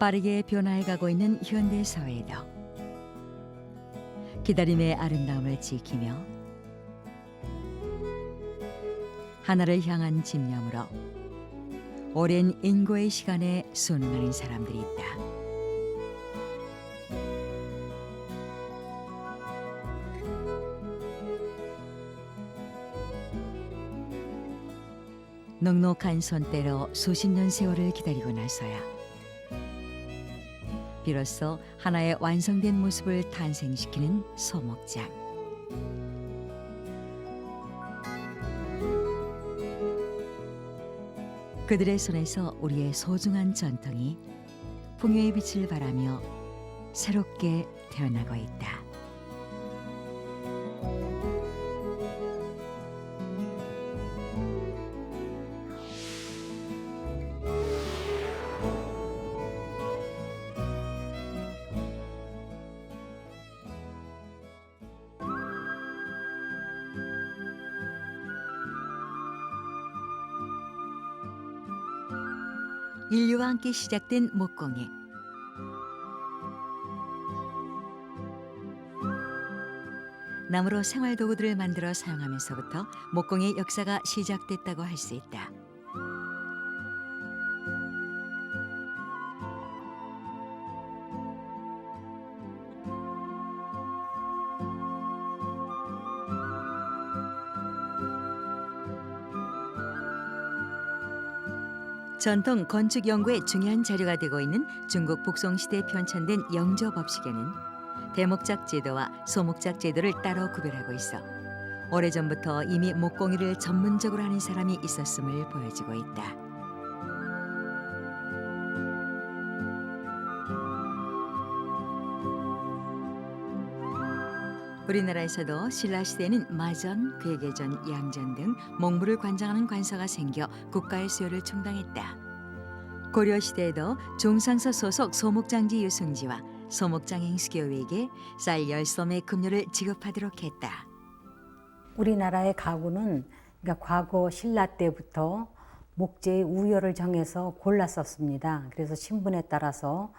빠르게 변화해가고 있는 현대 사회에도 기다림의 아름다움을 지키며 하나를 향한 집념으로 오랜 인고의 시간에 순응하는 사람들이 있다. 넉넉한 손때로 수십 년 세월을 기다리고 나서야 비로소 하나의 완성된 모습을 탄생시키는 소목장. 그들의 손에서 우리의 소중한 전통이 풍요의 빛을 발하며 새롭게 태어나고 있다. 인류와 함께 시작된 목공예. 나무로 생활 도구들을 만들어 사용하면서부터 목공의 역사가 시작됐다고 할 수 있다. 전통 건축 연구의 중요한 자료가 되고 있는 중국 북송시대에 편찬된 영조 법식에는 대목작 제도와 소목작 제도를 따로 구별하고 있어 오래전부터 이미 목공일을 전문적으로 하는 사람이 있었음을 보여주고 있다. 우리나라에서도 신라시대에는 마전, 괴계전, 양전 등 목물을 관장하는 관서가 생겨 국가의 수요를 충당했다. 고려시대에도 중상서 소속 소목장지 유승지와 소목장 행수교회에게 쌀 10섬의 급료를 지급하도록 했다. 우리나라의 가구는 그러니까 과거 신라 때부터 목재의 우열을 정해서 골랐었습니다. 그래서 신분에 따라서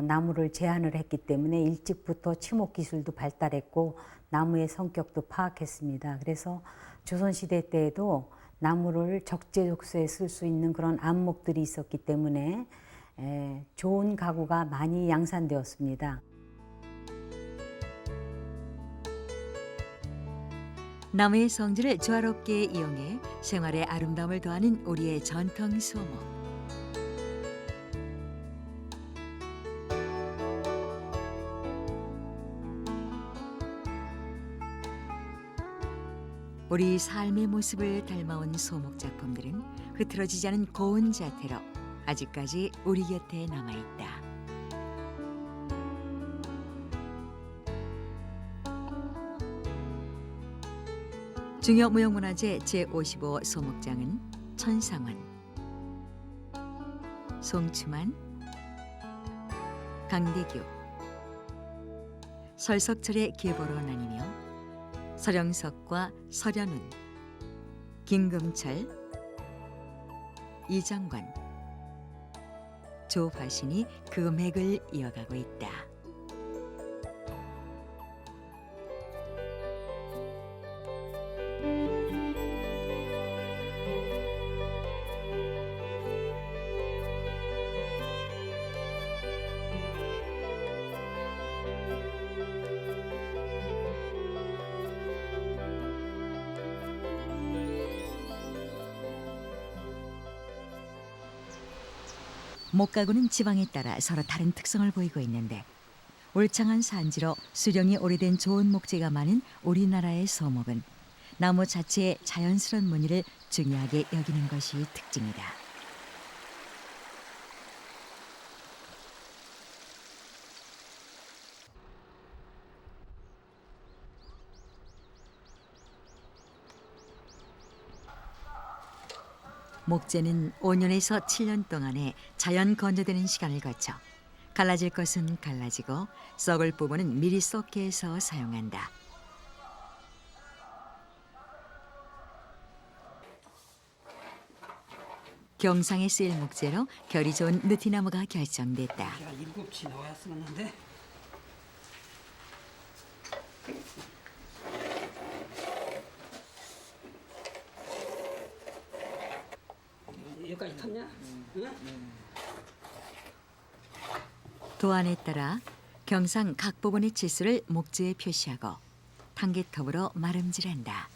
나무를 제한을 했기 때문에 일찍부터 치목 기술도 발달했고 나무의 성격도 파악했습니다. 그래서 조선시대 때에도 나무를 적재적소에 쓸 수 있는 그런 안목들이 있었기 때문에 좋은 가구가 많이 양산되었습니다. 나무의 성질을 조화롭게 이용해 생활의 아름다움을 더하는 우리의 전통 소목. 우리 삶의 모습을 닮아온 소목 작품들은 흐트러지지 않은 고운 자태로 아직까지 우리 곁에 남아있다. 중요무형문화재 제55 소목장은 천상원, 송추만, 강대규, 설석철의 계보로 나뉘며 서령석과 서련운, 김금철, 이장관, 조화신이 그 맥을 이어가고 있다. 목가구는 지방에 따라 서로 다른 특성을 보이고 있는데 울창한 산지로 수령이 오래된 좋은 목재가 많은 우리나라의 소목은 나무 자체의 자연스러운 무늬를 중요하게 여기는 것이 특징이다. 목재는 5년에서 7년 동안의 자연 건조되는 시간을 거쳐 갈라질 것은 갈라지고 썩을 부분은 미리 썩게 해서 사용한다. 경상에 쓰일 목재로 결이 좋은 느티나무가 결정됐다. 야, 7치 나와야 쓰는데. 여기까지 탔냐? 응? 도안에 따라 경상 각 부분의 치수를 목재에 표시하고 탄개톱으로 마름질한다.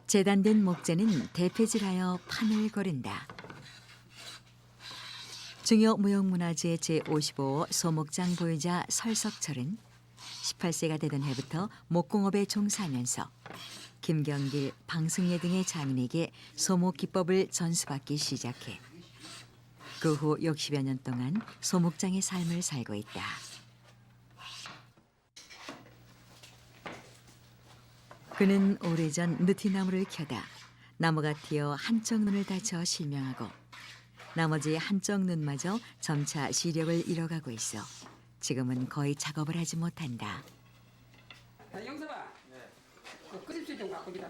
재단된 목재는 대패질하여 판을 고른다. 중요 무형문화재 제55호 소목장 보유자 설석철은 18세가 되던 해부터 목공업에 종사하면서 김경길, 방승예 등의 장인에게 소목 기법을 전수받기 시작해 그 후 60여 년 동안 소목장의 삶을 살고 있다. 그는 오래전 느티나무를 켜다 나무가 튀어 한쪽 눈을 다쳐 실명하고 나머지 한쪽 눈마저 점차 시력을 잃어가고 있어 지금은 거의 작업을 하지 못한다. 야, 영서봐. 그 끄집질 좀 갖고 기다.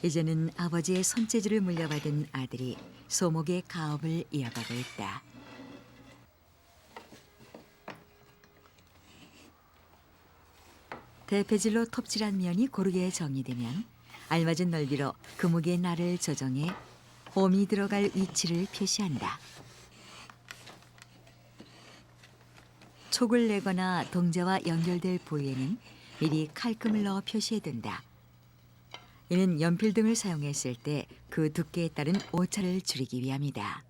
이제는 아버지의 손재주를 물려받은 아들이 소목의 가업을 이어가고 있다. 대패질로 톱질한 면이 고르게 정리되면 알맞은 넓이로 그 무게의 날을 조정해 홈이 들어갈 위치를 표시한다. 촉을 내거나 동자와 연결될 부위에는 미리 칼금을 넣어 표시해둔다. 이는 연필 등을 사용했을 때 그 두께에 따른 오차를 줄이기 위함이다.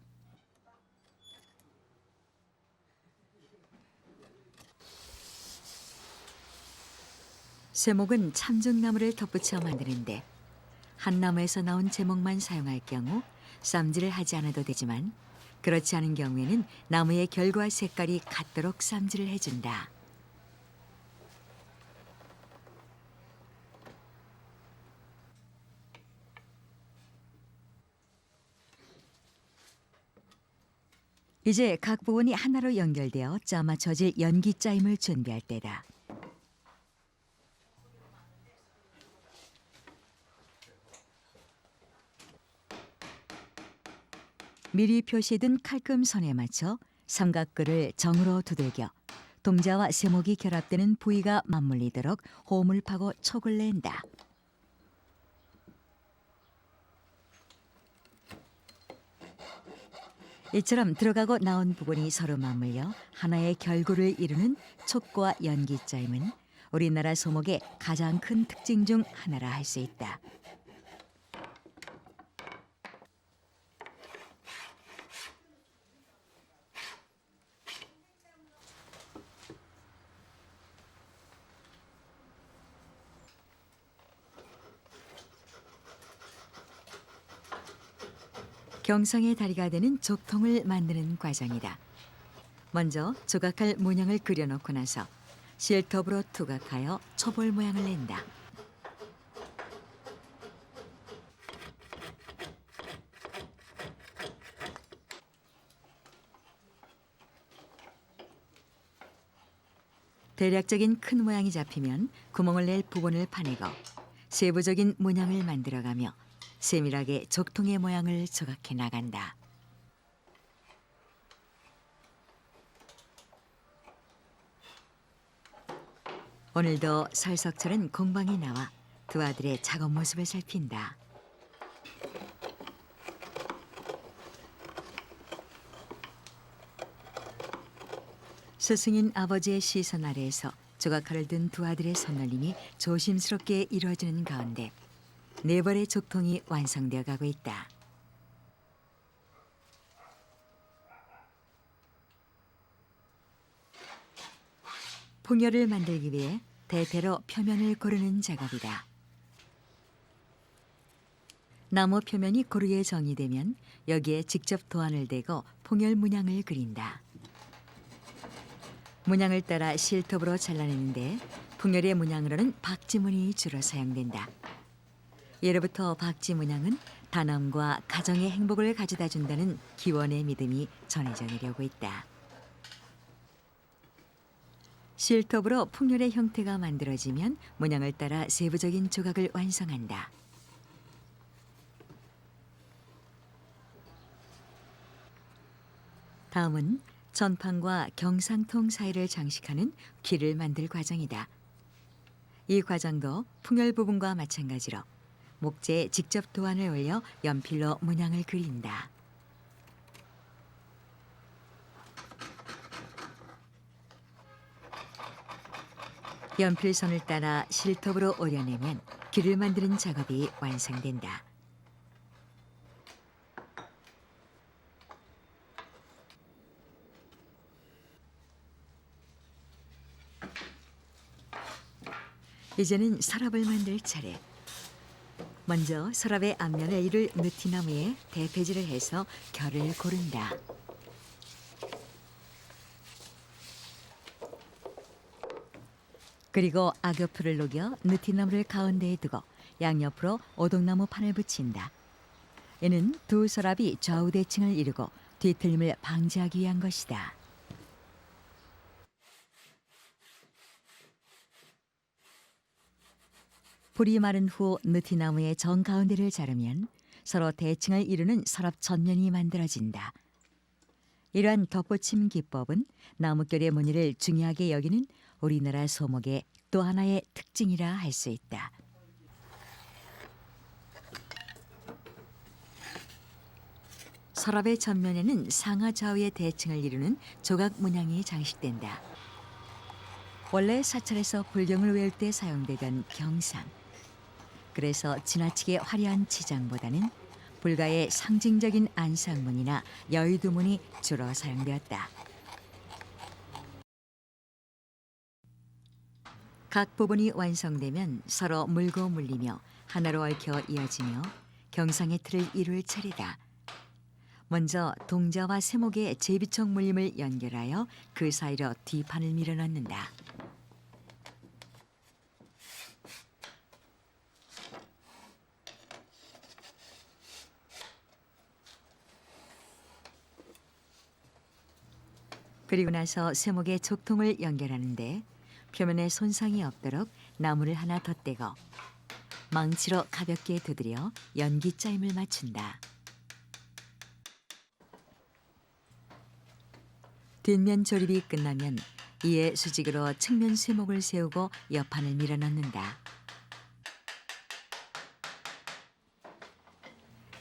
쇠목은 참중나무를 덧붙여 만드는데 한 나무에서 나온 제목만 사용할 경우 쌈질을 하지 않아도 되지만 그렇지 않은 경우에는 나무의 결과 색깔이 같도록 쌈질을 해준다. 이제 각 부분이 하나로 연결되어 짜맞춰질 연기 짜임을 준비할 때다. 미리 표시해둔 칼금 선에 맞춰 삼각글을 정으로 두들겨 동자와 쇠목이 결합되는 부위가 맞물리도록 홈을 파고 촉을 낸다. 이처럼 들어가고 나온 부분이 서로 맞물려 하나의 결구를 이루는 촉과 연기 짜임은 우리나라 소목의 가장 큰 특징 중 하나라 할 수 있다. 경상의 다리가 되는 족통을 만드는 과정이다. 먼저 조각할 문양을 그려놓고 나서 실톱으로 투각하여 초볼 모양을 낸다. 대략적인 큰 모양이 잡히면 구멍을 낼 부분을 파내고 세부적인 문양을 만들어가며 세밀하게 족통의 모양을 조각해 나간다. 오늘도 설석철은 공방에 나와 두 아들의 작업 모습을 살핀다. 스승인 아버지의 시선 아래에서 조각칼을 든 두 아들의 손놀림이 조심스럽게 이루어지는 가운데 네 벌의 족통이 완성되어 가고 있다. 풍열을 만들기 위해 대패로 표면을 고르는 작업이다. 나무 표면이 고르게 정리되면 여기에 직접 도안을 대고 풍열 문양을 그린다. 문양을 따라 실톱으로 잘라내는데 풍열의 문양으로는 박지문이 주로 사용된다. 예로부터 박지 문양은 단엄과 가정의 행복을 가져다 준다는 기원의 믿음이 전해져 내려오고 있다. 실톱으로 풍열의 형태가 만들어지면 문양을 따라 세부적인 조각을 완성한다. 다음은 전판과 경상통 사이를 장식하는 귀를 만들 과정이다. 이 과정도 풍열 부분과 마찬가지로 목재에 직접 도안을 올려 연필로 문양을 그린다. 연필선을 따라 실톱으로 오려내면 귀를 만드는 작업이 완성된다. 이제는 서랍을 만들 차례. 먼저 서랍의 앞면에 이를 느티나무에 대패질을 해서 결을 고른다. 그리고 악엽풀을 녹여 느티나무를 가운데에 두고 양옆으로 오동나무 판을 붙인다. 이는 두 서랍이 좌우 대칭을 이루고 뒤틀림을 방지하기 위한 것이다. 불이 마른 후 느티나무의 정가운데를 자르면 서로 대칭을 이루는 서랍 전면이 만들어진다. 이러한 덧붙임 기법은 나무결의 무늬를 중요하게 여기는 우리나라 소목의 또 하나의 특징이라 할 수 있다. 서랍의 전면에는 상하 좌우의 대칭을 이루는 조각 문양이 장식된다. 원래 사찰에서 불경을 외울 때 사용되던 경상. 그래서 지나치게 화려한 치장보다는 불가의 상징적인 안상문이나 여의도문이 주로 사용되었다. 각 부분이 완성되면 서로 물고 물리며 하나로 얽혀 이어지며 경상의 틀을 이룰 차례다. 먼저 동자와 세목의 제비촉 물림을 연결하여 그 사이로 뒤판을 밀어넣는다. 그리고 나서 세목의 촉통을 연결하는데 표면에 손상이 없도록 나무를 하나 덧대고 망치로 가볍게 두드려 연기 짜임을 맞춘다. 뒷면 조립이 끝나면 이에 수직으로 측면 쇠목을 세우고 옆판을 밀어넣는다.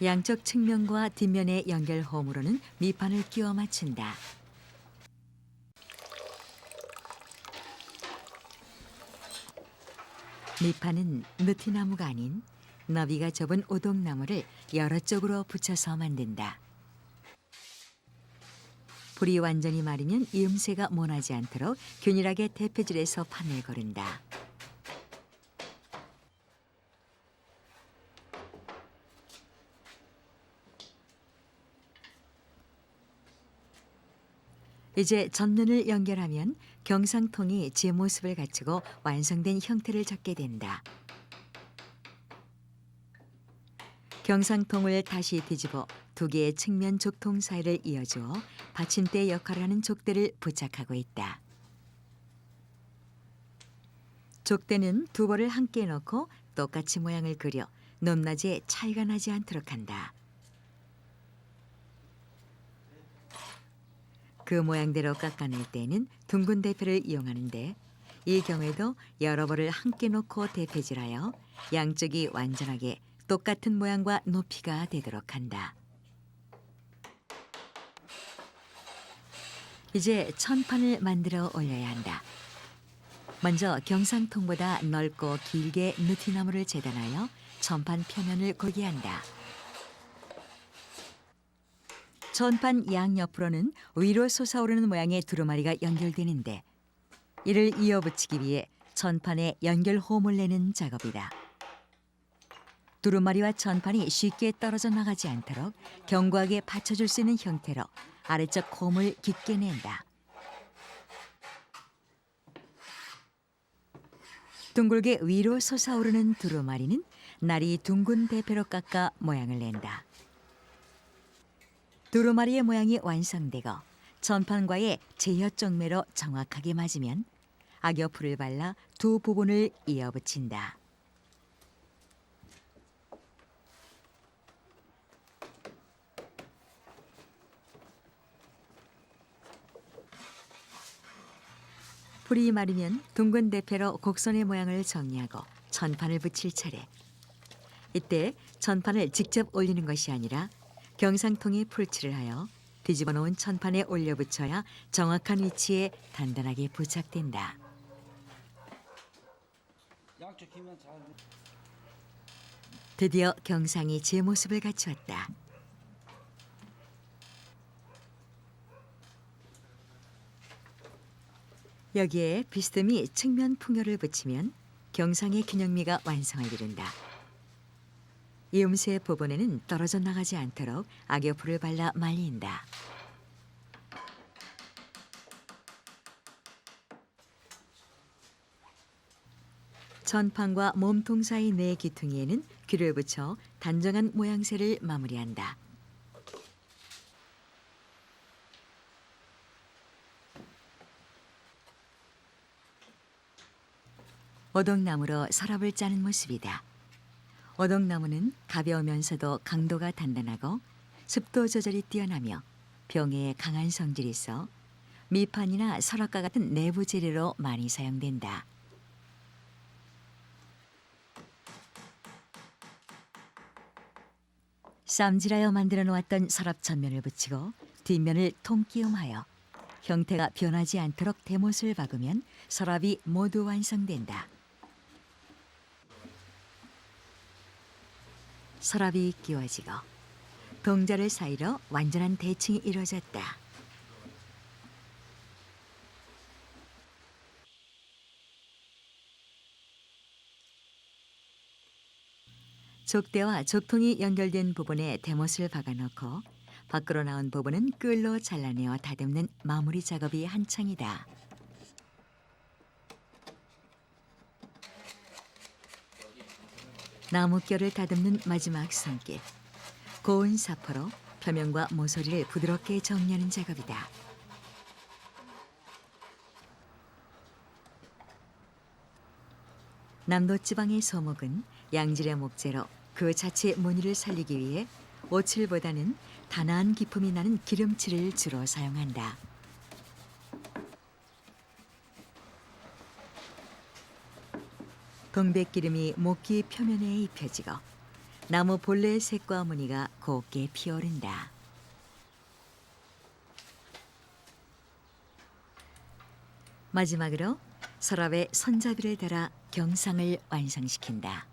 양쪽 측면과 뒷면의 연결 홈으로는 밑판을 끼워 맞춘다. 밑판은 느티나무가 아닌 너비가 좁은 오동나무를 여러 쪽으로 붙여서 만든다. 불이 완전히 마르면 이음새가 모나지 않도록 균일하게 대패질해서 판을 거른다. 이제 전면을 연결하면 경상통이 제 모습을 갖추고 완성된 형태를 잡게 된다. 경상통을 다시 뒤집어 두 개의 측면 족통 사이를 이어주어 받침대 역할을 하는 족대를 부착하고 있다. 족대는 두 벌을 함께 넣고 똑같이 모양을 그려 높낮이에 차이가 나지 않도록 한다. 그 모양대로 깎아낼 때는 둥근 대패를 이용하는데 이 경우에도 여러 벌을 함께 놓고 대패질하여 양쪽이 완전하게 똑같은 모양과 높이가 되도록 한다. 이제 천판을 만들어 올려야 한다. 먼저 경상통보다 넓고 길게 느티나무를 재단하여 천판 표면을 고르게 한다. 천판 양옆으로는 위로 솟아오르는 모양의 두루마리가 연결되는데 이를 이어붙이기 위해 천판에 연결 홈을 내는 작업이다. 두루마리와 천판이 쉽게 떨어져 나가지 않도록 견고하게 받쳐줄 수 있는 형태로 아래쪽 홈을 깊게 낸다. 둥글게 위로 솟아오르는 두루마리는 날이 둥근 대패로 깎아 모양을 낸다. 두루마리의 모양이 완성되고 전판과의 제혀쪽매로 정확하게 맞으면 악여풀을 발라 두 부분을 이어붙인다. 풀이 마르면 둥근 대패로 곡선의 모양을 정리하고 전판을 붙일 차례. 이때 전판을 직접 올리는 것이 아니라 경상통에 풀칠을 하여 뒤집어 놓은 천판에 올려 붙여야 정확한 위치에 단단하게 부착된다. 양쪽 힘은 잘. 드디어 경상이 제 모습을 갖추었다. 여기에 비스듬히 측면 풍요를 붙이면 경상의 균형미가 완성을 이룬다. 이 음새의 부분에는 떨어져 나가지 않도록 악여풀을 발라 말린다. 전판과 몸통 사이 네 귀퉁이에는 귀를 붙여 단정한 모양새를 마무리한다. 오동나무로 서랍을 짜는 모습이다. 오동나무는 가벼우면서도 강도가 단단하고 습도 조절이 뛰어나며 병해에 강한 성질이 있어 미판이나 서랍과 같은 내부 재료로 많이 사용된다. 쌈질하여 만들어 놓았던 서랍 전면을 붙이고 뒷면을 통끼움하여 형태가 변하지 않도록 대못을 박으면 서랍이 모두 완성된다. 서랍이 끼워지고 동자를 사이로 완전한 대칭이 이루어졌다. 족대와 족통이 연결된 부분에 대못을 박아놓고 밖으로 나온 부분은 끌로 잘라내어 다듬는 마무리 작업이 한창이다. 나뭇결을 다듬는 마지막 손길. 고운 사포로 표면과 모서리를 부드럽게 정리하는 작업이다. 남도지방의 소목은 양질의 목재로 그 자체의 무늬를 살리기 위해 오칠보다는 단아한 기품이 나는 기름칠을 주로 사용한다. 동백기름이 목기 표면에 입혀지고 나무 본래의 색과 무늬가 곱게 피어오른다. 마지막으로 서랍에 손잡이를 달아 경상을 완성시킨다.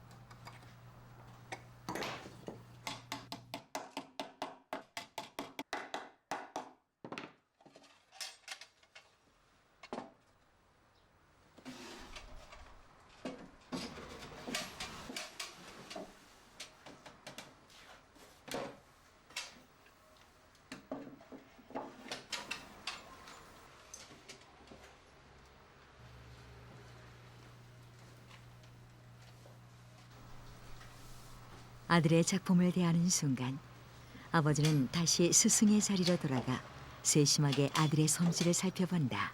아들의 작품을 대하는 순간 아버지는 다시 스승의 자리로 돌아가 세심하게 아들의 솜씨를 살펴본다.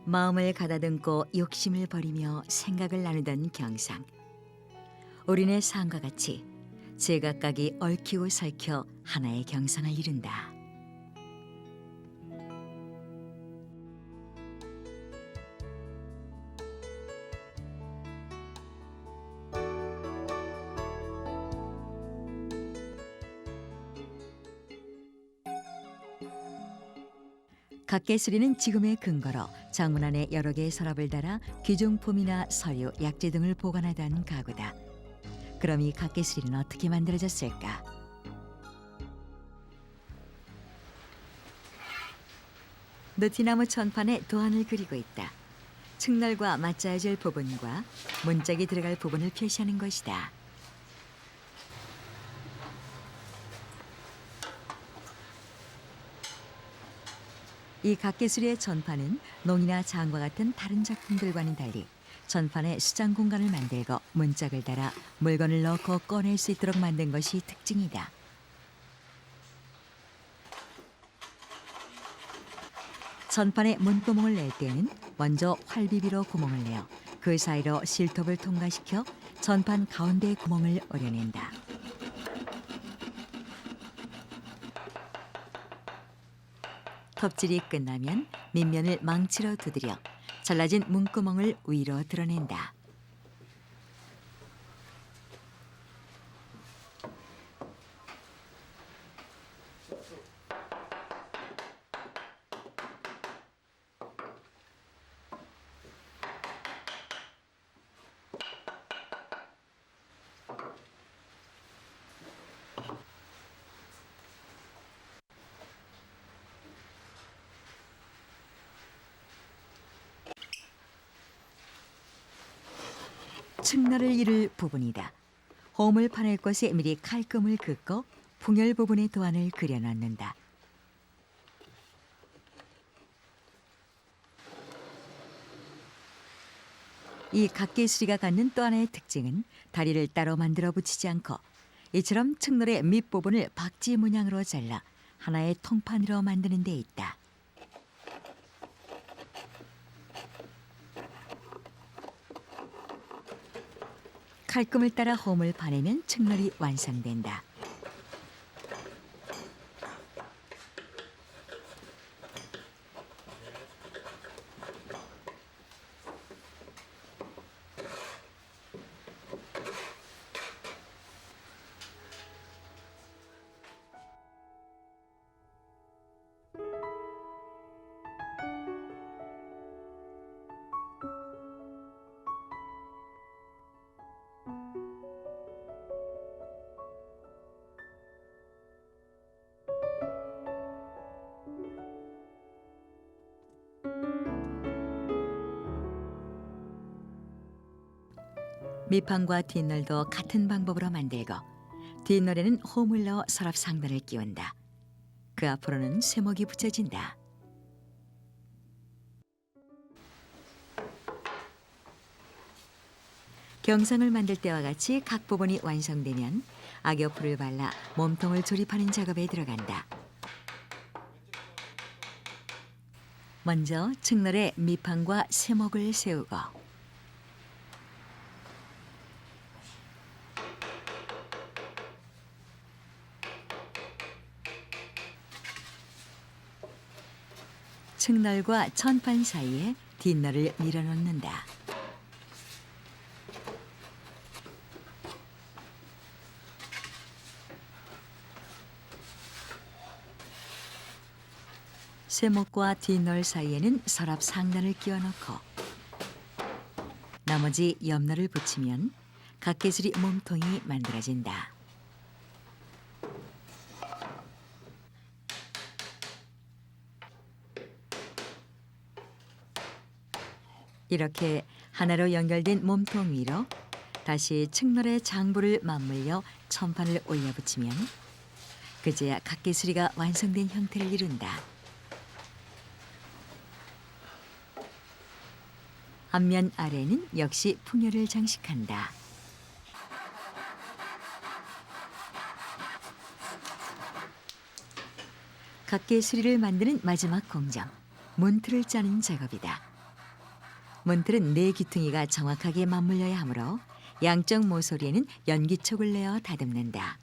마음을 가다듬고 욕심을 버리며 생각을 나누던 경상. 우리네 삶과 같이 제각각이 얽히고 설켜 하나의 경상을 이룬다. 각개수리는 지금의 근거로 장문 안에 여러 개의 서랍을 달아 귀중품이나 서류, 약재 등을 보관하던 가구다. 그럼 이 각개수리는 어떻게 만들어졌을까? 느티나무 천판에 도안을 그리고 있다. 측널과 맞닿아질 부분과 문짝이 들어갈 부분을 표시하는 것이다. 이 각개수리의 전판은 농이나 장과 같은 다른 작품들과는 달리 전판에 수장 공간을 만들고 문짝을 달아 물건을 넣고 꺼낼 수 있도록 만든 것이 특징이다. 전판에 문구멍을 낼 때는 먼저 활비비로 구멍을 내어 그 사이로 실톱을 통과시켜 전판 가운데 구멍을 오려낸다. 톱질이 끝나면 밑면을 망치로 두드려 잘라진 문구멍을 위로 드러낸다. 측날을 이룰 부분이다. 홈을 파낼 곳에 미리 칼금을 긋고 풍열 부분의 도안을 그려넣는다. 이 각개수리가 갖는 또 하나의 특징은 다리를 따로 만들어 붙이지 않고 이처럼 측널의 밑부분을 박지 문양으로 잘라 하나의 통판으로 만드는 데 있다. 칼금을 따라 홈을 파내면 측널이 완성된다. 밑판과 뒷널도 같은 방법으로 만들고 뒷널에는 홈을 넣어 서랍 상단을 끼운다. 그 앞으로는 쇠목이 붙여진다. 경상을 만들 때와 같이 각 부분이 완성되면 악여풀을 발라 몸통을 조립하는 작업에 들어간다. 먼저 측널에 밑판과 쇠목을 세우고 측널과 천판 사이에 뒷널을 밀어넣는다. 쇠목과 뒷널 사이에는 서랍 상단을 끼워넣고 나머지 옆널을 붙이면 각개수리 몸통이 만들어진다. 이렇게 하나로 연결된 몸통 위로 다시 측널의 장부를 맞물려 천판을 올려붙이면 그제야 각개수리가 완성된 형태를 이룬다. 앞면 아래는 역시 풍열을 장식한다. 각개수리를 만드는 마지막 공정, 문틀을 짜는 작업이다. 문틀은 네 귀퉁이가 정확하게 맞물려야 하므로 양쪽 모서리에는 연기촉을 내어 다듬는다.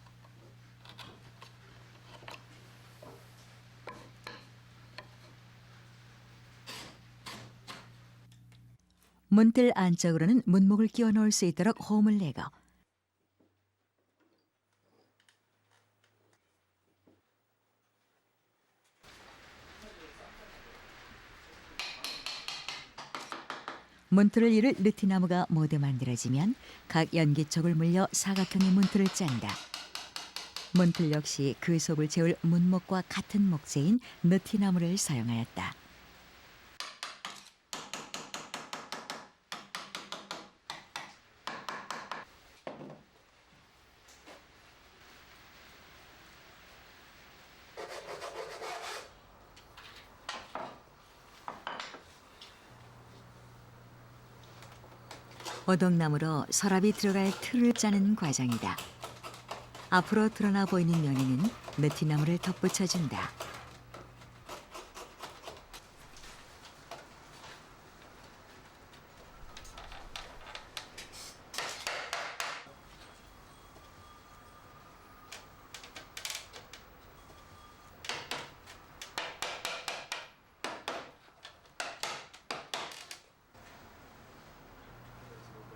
문틀 안쪽으로는 문목을 끼워 넣을 수 있도록 홈을 내고 문틀을 이룰 느티나무가 모두 만들어지면 각 연기촉을 물려 사각형의 문틀을 짠다. 문틀 역시 그 속을 채울 문목과 같은 목재인 느티나무를 사용하였다. 오동나무로 서랍이 들어갈 틀을 짜는 과정이다. 앞으로 드러나 보이는 면에는 느티나무를 덧붙여준다.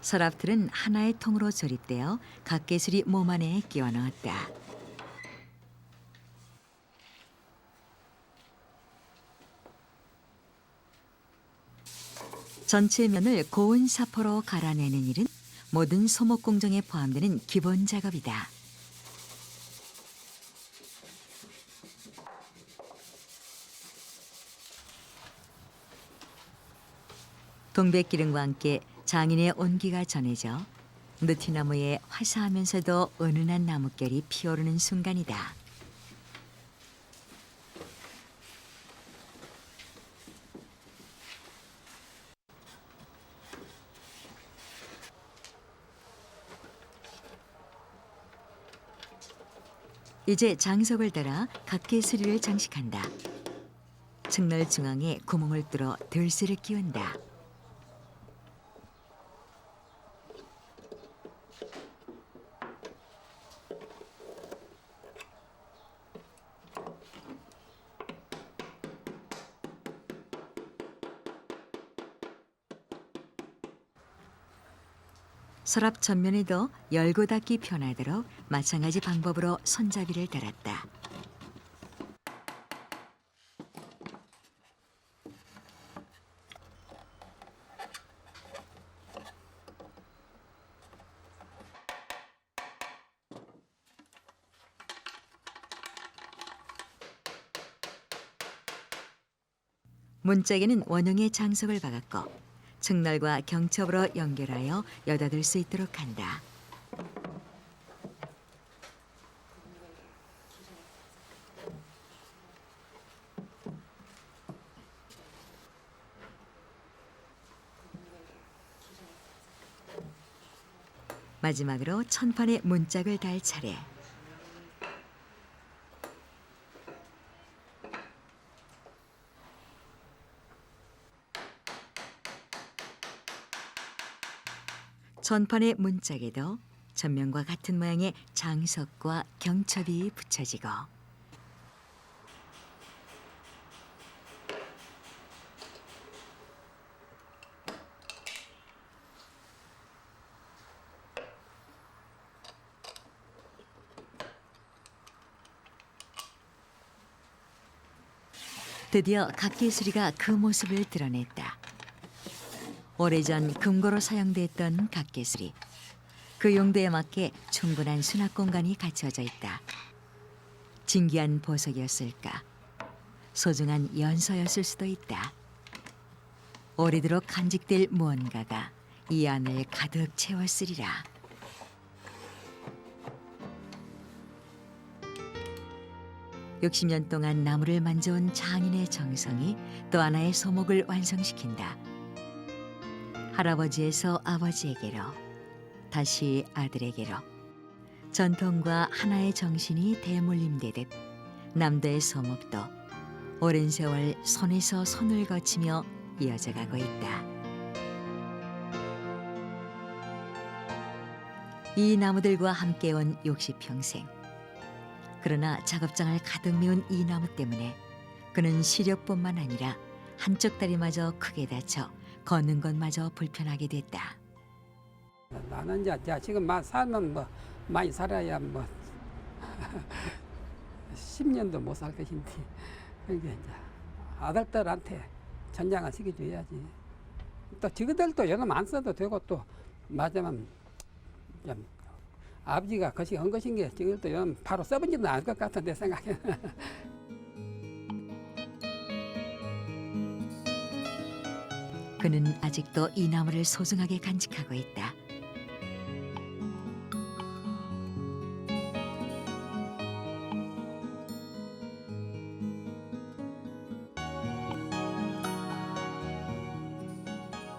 서랍틀은 하나의 통으로 조립되어 각개수리 몸 안에 끼워 넣었다. 전체 면을 고운 사포로 갈아내는 일은 모든 소목 공정에 포함되는 기본 작업이다. 동백기름과 함께 장인의 온기가 전해져 느티나무에 화사하면서도 은은한 나뭇결이 피어오르는 순간이다. 이제 장석을 달아 각개수리를 장식한다. 측널 중앙에 구멍을 뚫어 들쇠를 끼운다. 서랍 전면에도 열고 닫기 편하도록 마찬가지 방법으로 손잡이를 달았다. 문짝에는 원형의 장석을 박았고 측널과 경첩으로 연결하여 여닫을 수 있도록 한다. 마지막으로 천판에 문짝을 달 차례. 전판의 문짝에도 전면과 같은 모양의 장석과 경첩이 붙여지고 드디어 각개수리가 그 모습을 드러냈다. 오래전 금고로 사용됐던 각개수리. 그 용도에 맞게 충분한 수납 공간이 갖춰져 있다. 진귀한 보석이었을까? 소중한 연서였을 수도 있다. 오래도록 간직될 무언가가 이 안을 가득 채웠으리라. (60) 년 동안 나무를 만져온 장인의 정성이 또 하나의 소목을 완성시킨다. 할아버지에서 아버지에게로, 다시 아들에게로 전통과 하나의 정신이 대물림되듯 남도의 소목도 오랜 세월 손에서 손을 거치며 이어져 가고 있다. 이 나무들과 함께 온 60평생. 그러나 작업장을 가득 메운 이 나무 때문에 그는 시력뿐만 아니라 한쪽 다리마저 크게 다쳐 걷는 것마저 불편하게 됐다. 나는 이제 지금 살면 뭐 많이 살아야 뭐 10년도 못 살 것인데 그게 이제 아들들한테 전장을 시켜줘야지. 또 지그들도 요즘 안 써도 되고 또 맞으면 좀 아버지가 것이 한 것인 게 지금도 요즘 바로 써본지도 않을 것 같은 내 생각에. 그는 아직도 이 나무를 소중하게 간직하고 있다.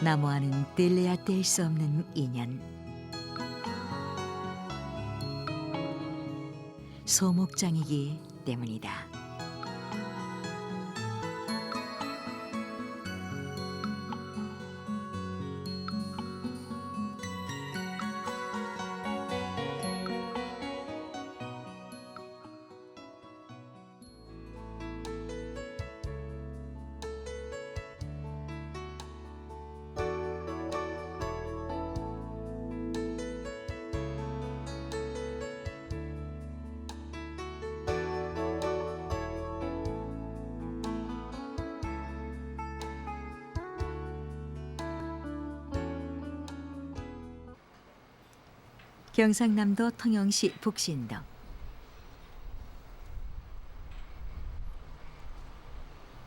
나무와는 뗄래야 뗄 수 없는 인연. 소목장이기 때문이다. 경상남도 통영시 북신동.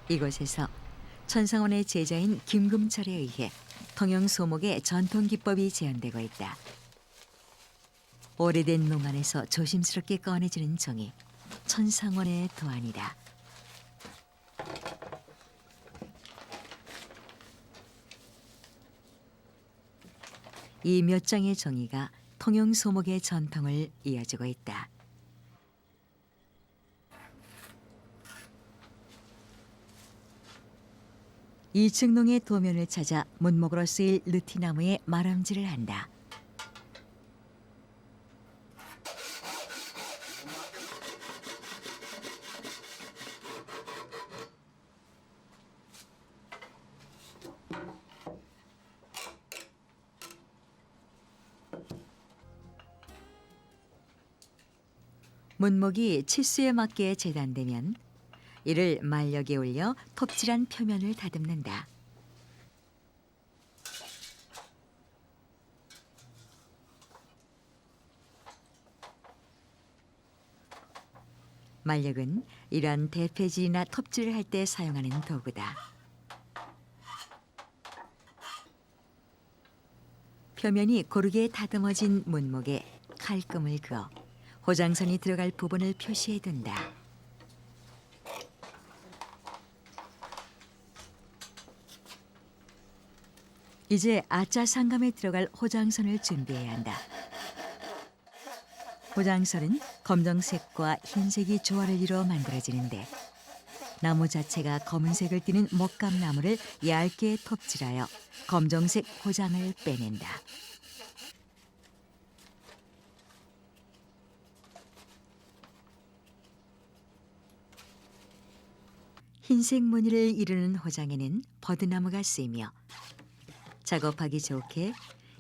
이곳에서 천상원의 제자인 김금철에 의해 통영 소목의 전통 기법이 재현되고 있다. 오래된 농안에서 조심스럽게 꺼내지는 종이 천상원의 도안이다. 이 몇 장의 종이가 통영 소목의 전통을 이어주고 있다. 이층농의 도면을 찾아 문목으로 쓰일 느티나무에 말음질을 한다. 문목이 치수에 맞게 재단되면 이를 만력에 올려 톱질한 표면을 다듬는다. 만력은 이러한 대패질이나 톱질을 할 때 사용하는 도구다. 표면이 고르게 다듬어진 문목에 칼금을 그어 호장선이 들어갈 부분을 표시해 둔다. 이제 아자 상감에 들어갈 호장선을 준비해야 한다. 호장선은 검정색과 흰색이 조화를 이루어 만들어지는데 나무 자체가 검은색을 띠는 목감나무를 얇게 톱질하여 검정색 호장을 빼낸다. 흰색 무늬를 이루는 호장에는 버드나무가 쓰이며 작업하기 좋게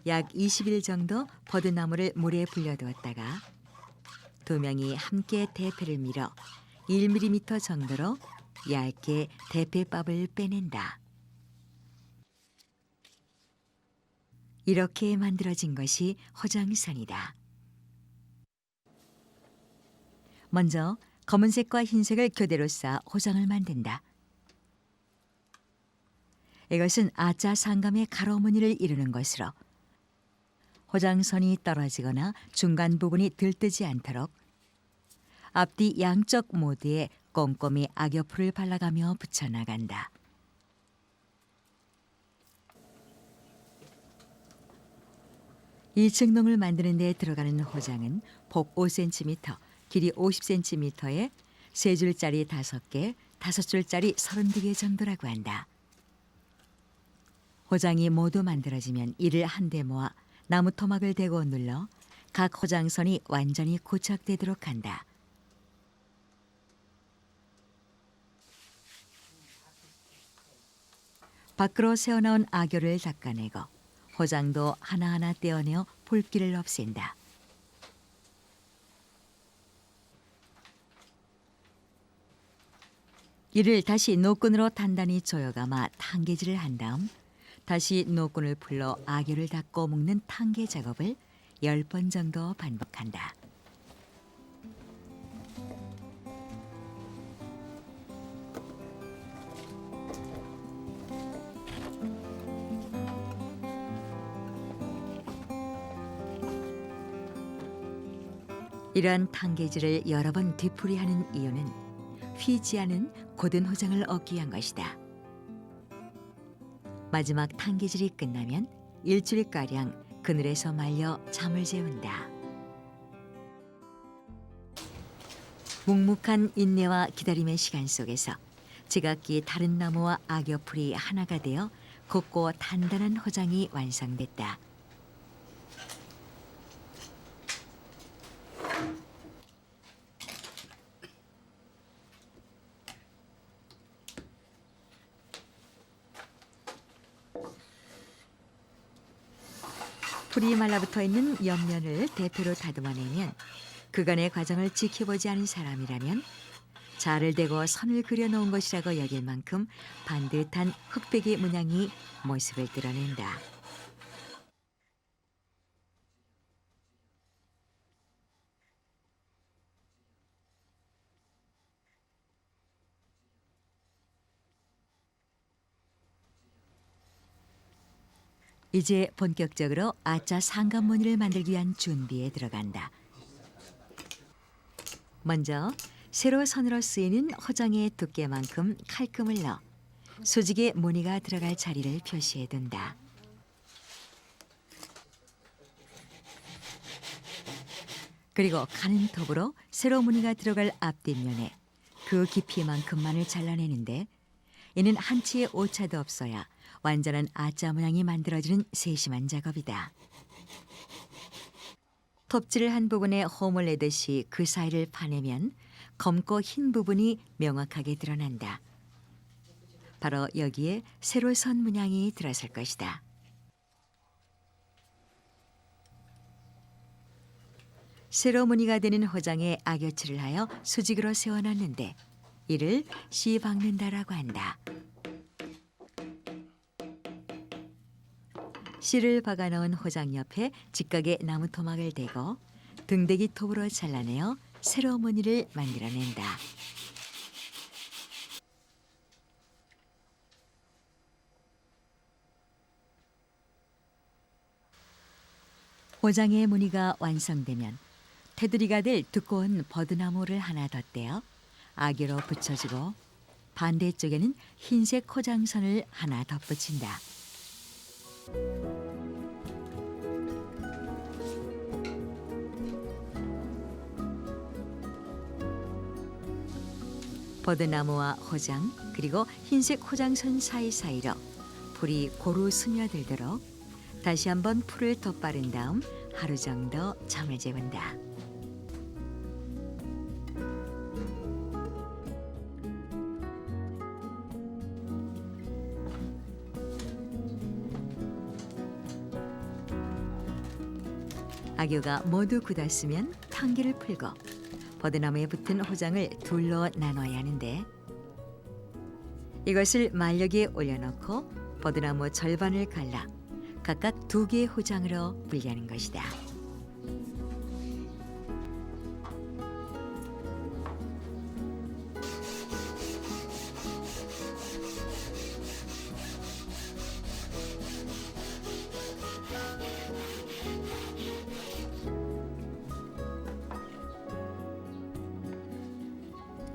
약 20일 정도 버드나무를 물에 불려두었다가 두 명이 함께 대패를 밀어 1mm 정도로 얇게 대패밥을 빼낸다. 이렇게 만들어진 것이 호장선이다. 먼저 검은색과 흰색을 교대로 쌓아 호장을 만든다. 이것은 아자 상감의 가로 무늬를 이루는 것으로 호장선이 떨어지거나 중간 부분이 들뜨지 않도록 앞뒤 양쪽 모두에 꼼꼼히 악여풀을 발라가며 붙여나간다. 이 증농을 만드는 데 들어가는 호장은 폭 5cm, 길이 50cm에 3줄짜리 5개, 5줄짜리 32개 정도라고 한다. 호장이 모두 만들어지면 이를 한데 모아 나무 토막을 대고 눌러 각 호장선이 완전히 고착되도록 한다. 밖으로 새어나온 악여를 닦아내고 호장도 하나하나 떼어내어 붉기를 없앤다. 이를 다시 노끈으로 단단히 조여감아 탕개질을 한 다음 다시 노끈을 풀러 악여를 닦고 묶는 탕개 작업을 10번 정도 반복한다. 이러한 탕개질을 여러 번 되풀이하는 이유는 휘지 않은 고든 호장을 얻기 위한 것이다. 마지막 탄개질이 끝나면 일주일가량 그늘에서 말려 잠을 재운다. 묵묵한 인내와 기다림의 시간 속에서 지각기 다른 나무와 악여풀이 하나가 되어 곱고 단단한 호장이 완성됐다. 풀이 말라붙어 있는 옆면을 대표로 다듬어내면 그간의 과정을 지켜보지 않은 사람이라면 자를 대고 선을 그려놓은 것이라고 여길 만큼 반듯한 흑백의 문양이 모습을 드러낸다. 이제 본격적으로 아짜 상간무늬를 만들기 위한 준비에 들어간다. 먼저 세로 선으로 쓰이는 호장의 두께만큼 칼금을 넣어 수직의 무늬가 들어갈 자리를 표시해 둔다. 그리고 가는 톱으로 세로 무늬가 들어갈 앞뒷면에 그 깊이만큼만을 잘라내는데 이는 한치의 오차도 없어야 완전한 아짜 모양이 만들어지는 세심한 작업이다. 톱질을 한 부분에 홈을 내듯이 그 사이를 파내면 검고 흰 부분이 명확하게 드러난다. 바로 여기에 세로 선 문양이 들어설 것이다. 세로 무늬가 되는 호장에 악여칠을 하여 수직으로 세워놨는데 이를 씨 박는다라고 한다. 씨를 박아 넣은 호장 옆에 직각의 나무 토막을 대고 등대기 톱으로 잘라내어 세로 무늬를 만들어낸다. 호장의 무늬가 완성되면 테두리가 될 두꺼운 버드나무를 하나 덧대어 아기로 붙여주고 반대쪽에는 흰색 호장선을 하나 덧붙인다. 버드나무와 호장 그리고 흰색 호장선 사이사이로 풀이 고루 스며들도록 다시 한번 풀을 덧바른 다음 하루 정도 잠을 재운다. 악유가 모두 굳었으면 판기를 풀고 버드나무에 붙은 호장을 둘로 나눠야 하는데 이것을 만력에 올려놓고 버드나무 절반을 갈라 각각 2개의 호장으로 분리하는 것이다.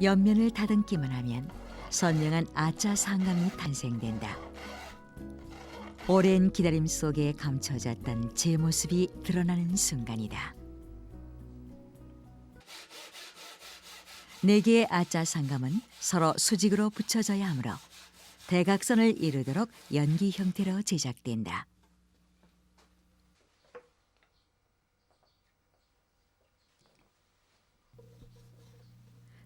옆면을 다듬기만 하면 선명한 아짜 상감이 탄생된다. 오랜 기다림 속에 감춰졌던 제 모습이 드러나는 순간이다. 4개의 아짜 상감은 서로 수직으로 붙여져야 하므로 대각선을 이루도록 연기 형태로 제작된다.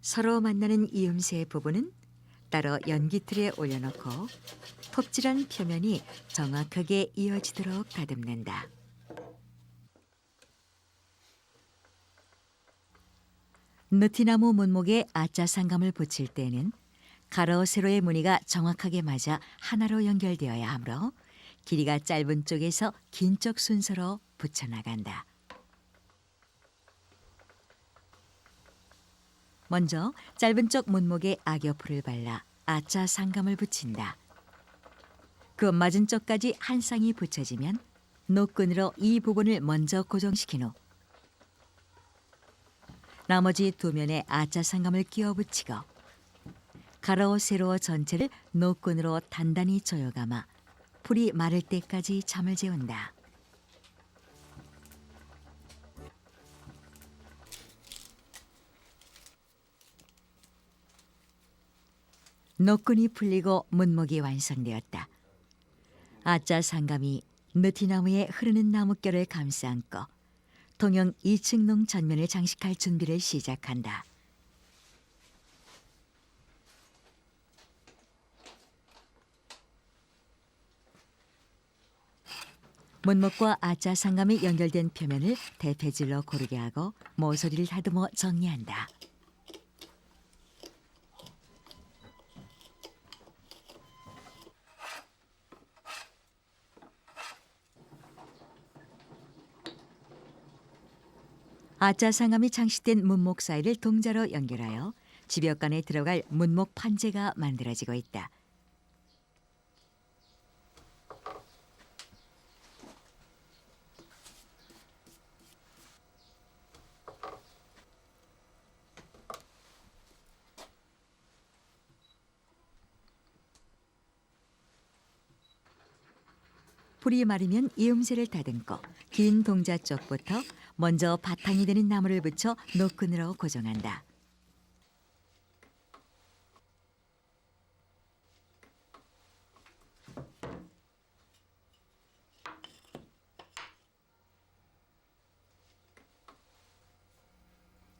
서로 만나는 이음새 부분은 따로 연기틀에 올려놓고 톱질한 표면이 정확하게 이어지도록 다듬는다. 느티나무 문목에 아짜 상감을 붙일 때는 가로 세로의 무늬가 정확하게 맞아 하나로 연결되어야 하므로 길이가 짧은 쪽에서 긴 쪽 순서로 붙여나간다. 먼저 짧은 쪽 문목에 악여풀을 발라 아짜 상감을 붙인다. 그 맞은 쪽까지 한 쌍이 붙여지면 노끈으로 이 부분을 먼저 고정시킨 후 나머지 2면에 아짜 상감을 끼워 붙이고 가로 세로 전체를 노끈으로 단단히 조여감아 풀이 마를 때까지 잠을 재운다. 노끈이 풀리고 문목이 완성되었다. 아짜 상감이 느티나무에 흐르는 나뭇결을 감싸 안고 동영 2층농 전면을 장식할 준비를 시작한다. 문목과 아짜 상감이 연결된 표면을 대패질로 고르게 하고 모서리를 다듬어 정리한다. 아짜 상감이 장식된 문목 사이를 동자로 연결하여 집약간에 들어갈 문목 판재가 만들어지고 있다. 풀이 마르면 이음새를 다듬고 긴 동자 쪽부터 먼저 바탕이 되는 나무를 붙여 노끈으로 고정한다.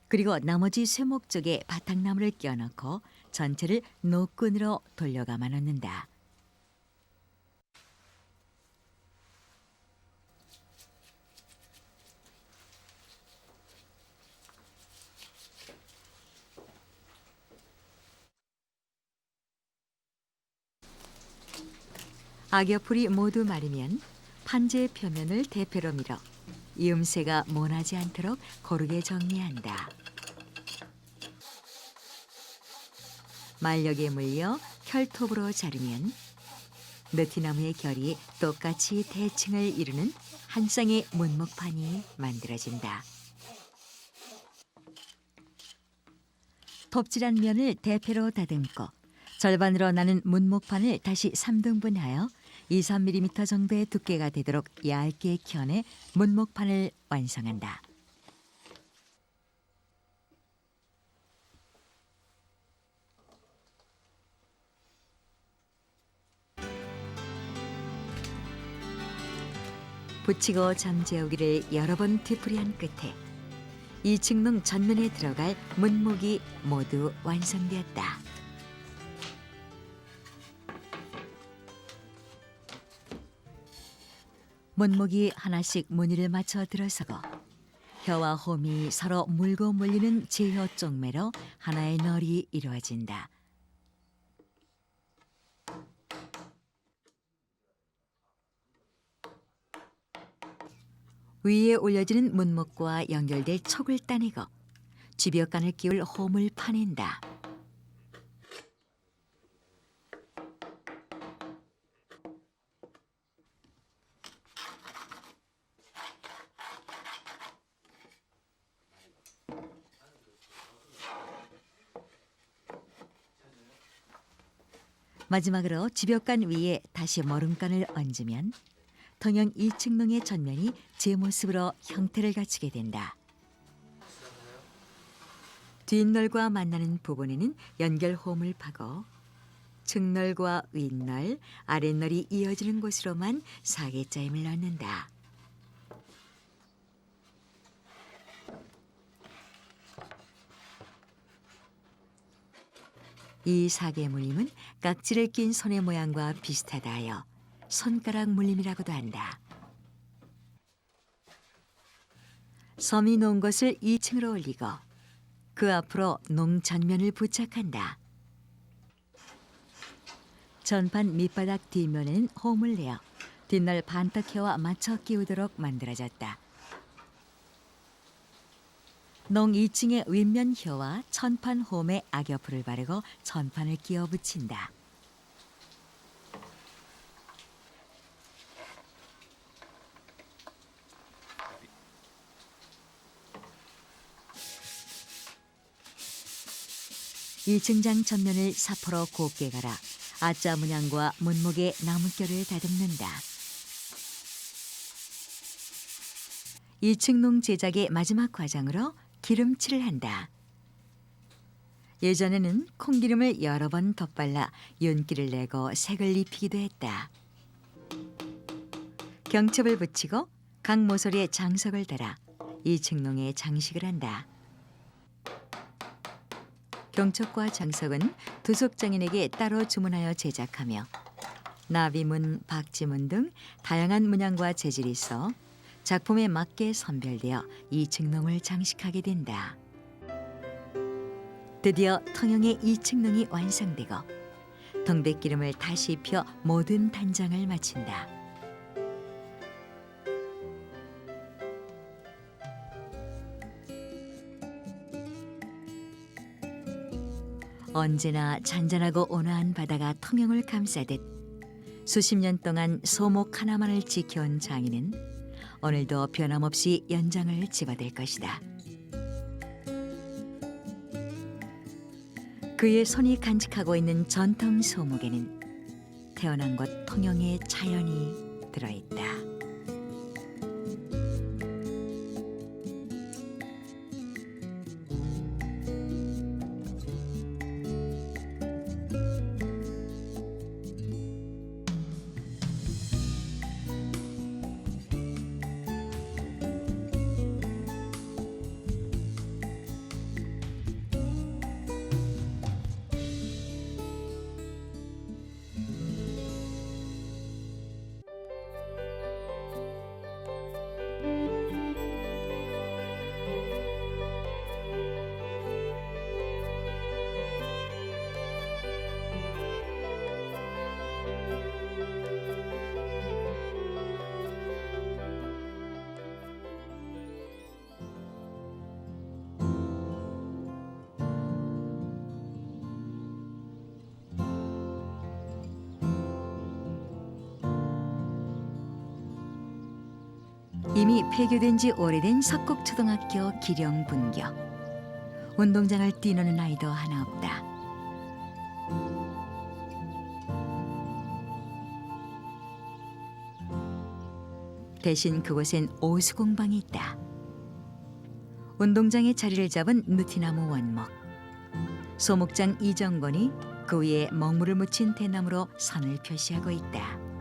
그리고 나머지 쇠목 쪽에 바탕나무를 끼워넣고 전체를 노끈으로 돌려감아 놓는다. 악여풀이 모두 마르면 판재 표면을 대패로 밀어 이음새가 모나지 않도록 고르게 정리한다. 말력에 물려 혈톱으로 자르면 느티나무의 결이 똑같이 대칭을 이루는 한 쌍의 문목판이 만들어진다. 톱질한 면을 대패로 다듬고 절반으로 나눈 문목판을 다시 3등분하여 2-3mm 정도의 두께가 되도록 얇게 켜내 문목판을 완성한다. 붙이고 잠재우기를 여러 번 뒤풀이한 끝에 2층농 전면에 들어갈 문목이 모두 완성되었다. 문목이 하나씩 무늬를 맞춰 들어서고 혀와 홈이 서로 물고 물리는 제혀 쪽매로 하나의 널이 이루어진다. 위에 올려지는 문목과 연결될 촉을 따내고 쥐벽간을 끼울 홈을 파낸다. 마지막으로 쥐벽간 위에 다시 머름간을 얹으면 통영 2층농의 전면이 제 모습으로 형태를 갖추게 된다. 뒷널과 만나는 부분에는 연결 홈을 파고 측널과 윗널, 아랫널이 이어지는 곳으로만 사계짜임을 넣는다. 이 사계 물림은 깍지를 낀 손의 모양과 비슷하다 하여 손가락 물림이라고도 한다. 섬이 놓은 것을 2층으로 올리고 그 앞으로 농 전면을 부착한다. 전판 밑바닥 뒷면에는 홈을 내어 뒷날 반탁혀와 맞춰 끼우도록 만들어졌다. 농 2층의 윗면 혀와 천판 홈에 악여풀을 바르고 천판을 끼워 붙인다. 이 증장 전면을 사포로 곱게 갈아 아짜 문양과 문목의 나뭇결을 다듬는다. 이층농 제작의 마지막 과정으로 기름칠을 한다. 예전에는 콩기름을 여러 번 덧발라 윤기를 내고 색을 입히기도 했다. 경첩을 붙이고 각 모서리에 장석을 달아 이층농에 장식을 한다. 경첩과 장석은 두속장인에게 따로 주문하여 제작하며 나비문, 박지문 등 다양한 문양과 재질이 있어 작품에 맞게 선별되어 이층농을 장식하게 된다. 드디어 통영의 이층농이 완성되고 동백기름을 다시 입혀 모든 단장을 마친다. 언제나 잔잔하고 온화한 바다가 통영을 감싸듯 수십 년 동안 소목 하나만을 지켜온 장인은 오늘도 변함없이 연장을 집어댈 것이다. 그의 손이 간직하고 있는 전통 소목에는 태어난 곳 통영의 자연이 들어있다. 이미 폐교된 지 오래된 석곡초등학교 기령분교. 운동장을 뛰노는 아이도 하나 없다. 대신 그곳엔 오수공방이 있다. 운동장의 자리를 잡은 느티나무 원목. 소목장 이정권이 그 위에 먹물을 묻힌 대나무로 선을 표시하고 있다.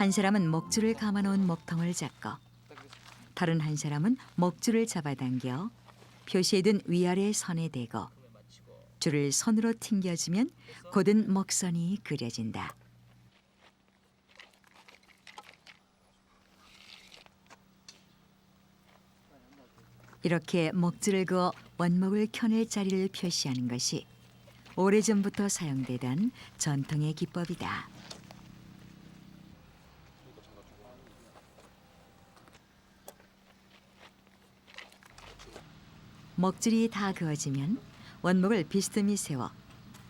한 사람은 먹줄을 감아놓은 목통을 잡고 다른 한 사람은 먹줄을 잡아당겨 표시해둔 위아래 선에 대고 줄을 손으로 튕겨주면 곧은 먹선이 그려진다. 이렇게 먹줄을 그어 원목을 켜낼 자리를 표시하는 것이 오래전부터 사용되던 전통의 기법이다. 먹줄이 다 그어지면 원목을 비스듬히 세워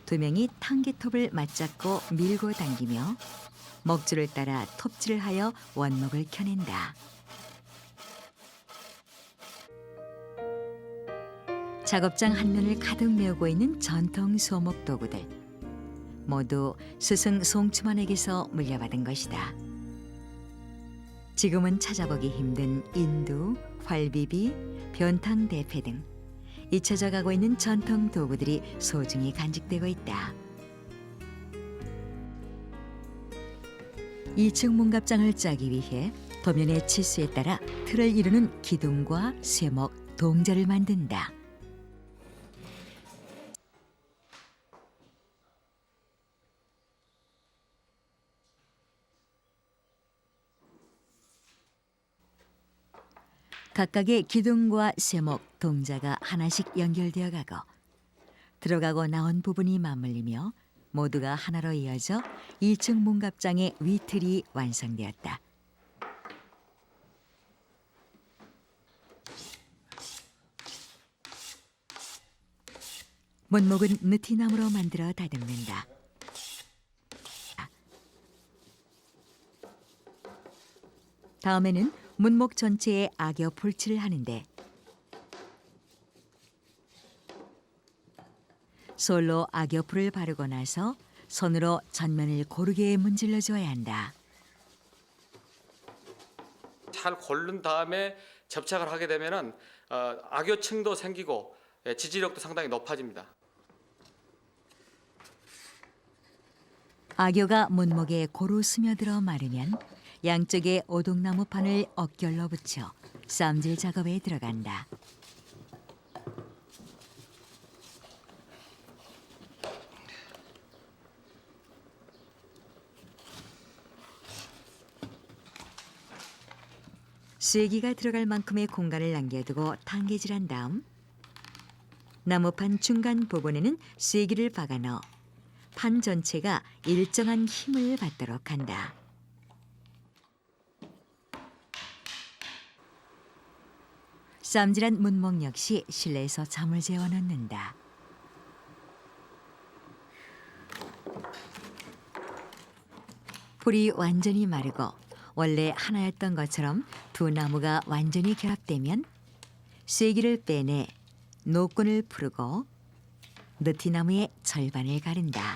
두 명이 탕기톱을 맞잡고 밀고 당기며 먹줄을 따라 톱질을 하여 원목을 켜낸다. 작업장 한면을 가득 메우고 있는 전통 소목 도구들 모두 스승 송추만에게서 물려받은 것이다. 지금은 찾아보기 힘든 인두, 활비비, 변탕 대패 등 잊혀져 가고 있는 전통 도구들이 소중히 간직되고 있다. 2층 문갑장을 짜기 위해 도면의 치수에 따라 틀을 이루는 기둥과 쇠목, 동자를 만든다. 각각의 기둥과 쇠목, 동자가 하나씩 연결되어 가고 들어가고 나온 부분이 맞물리며 모두가 하나로 이어져 2층 문갑장의 위틀이 완성되었다. 문목은 느티나무로 만들어 다듬는다. 다음에는 문목 전체에 악여 풀칠을 하는데 솔로 악여풀을 바르고 나서 손으로 전면을 고르게 문질러 줘야 한다. 잘 고른 다음에 접착을 하게 되면은 악여층도 생기고 지지력도 상당히 높아집니다. 악여가 문목에 고루 스며들어 마르면 양쪽에 오동나무판을 억결로 붙여 쌈질 작업에 들어간다. 쐐기가 들어갈 만큼의 공간을 남겨두고 탕개질한 다음 나무판 중간 부분에는 쐐기를 박아 넣어 판 전체가 일정한 힘을 받도록 한다. 쌈질한 문목 역시 실내에서 잠을 재워 넣는다. 풀이 완전히 마르고 원래 하나였던 것처럼 두 나무가 완전히 결합되면 쐐기를 빼내 노끈을 풀고 느티나무의 절반을 가른다.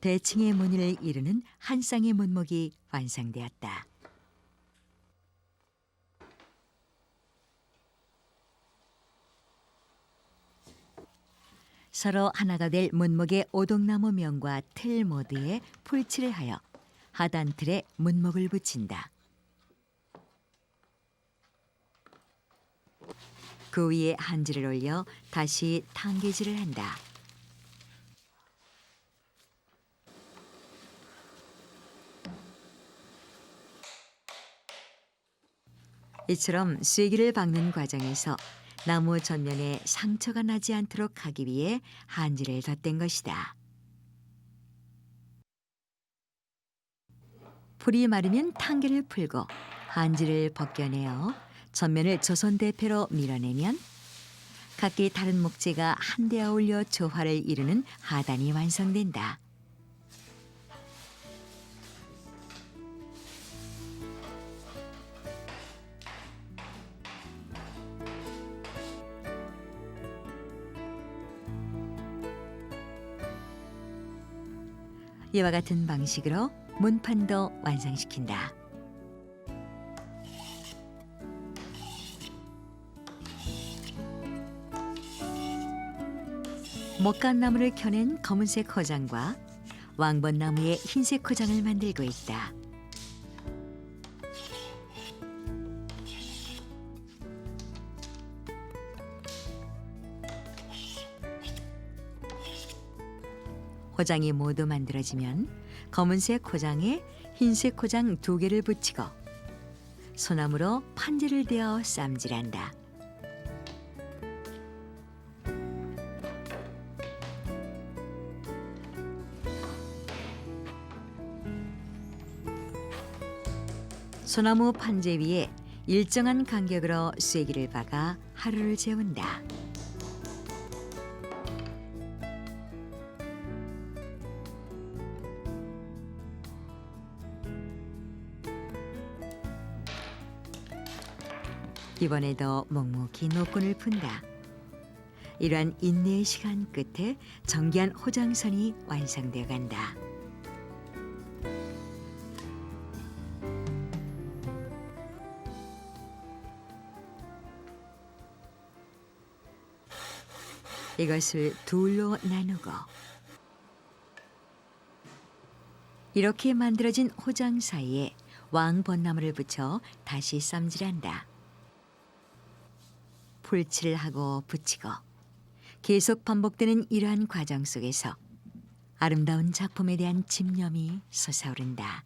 대칭의 무늬를 이루는 한 쌍의 문목이 완성되었다. 서로 하나가 될 문목의 오동나무 면과 틀 모두에 풀칠을 하여 하단 틀에 문목을 붙인다. 그 위에 한지를 올려 다시 탕개질을 한다. 이처럼 쐐기를 박는 과정에서 나무 전면에 상처가 나지 않도록 하기 위해 한지를 덧댄 것이다. 풀이 마르면 탕개를 풀고 한지를 벗겨내어 전면을 조선 대패로 밀어내면 각기 다른 목재가 한데 어울려 조화를 이루는 하단이 완성된다. 이와 같은 방식으로 문판도 완성시킨다. 목간나무를 켜낸 검은색 호장과 왕벚나무의 흰색 호장을 만들고 있다. 호장이 모두 만들어지면 검은색 호장에 흰색 호장 2개를 붙이고 소나무로 판지를 대어 쌈질한다. 소나무 판재 위에 일정한 간격으로 쐐기를 박아 하루를 재운다. 이번에도 묵묵히 노끈을 푼다. 이러한 인내의 시간 끝에 정교한 호장선이 완성되어 간다. 이것을 둘로 나누고 이렇게 만들어진 호장 사이에 왕벚나무를 붙여 다시 쌈질한다. 풀칠을 하고 붙이고 계속 반복되는 이러한 과정 속에서 아름다운 작품에 대한 집념이 솟아오른다.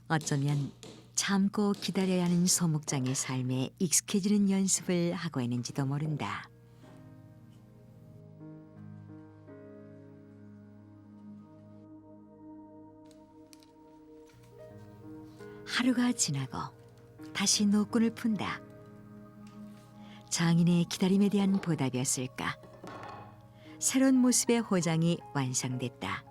어쩌면 참고 기다려야 하는 소목장의 삶에 익숙해지는 연습을 하고 있는지도 모른다. 하루가 지나고 다시 노끈을 푼다. 장인의 기다림에 대한 보답이었을까? 새로운 모습의 호장이 완성됐다.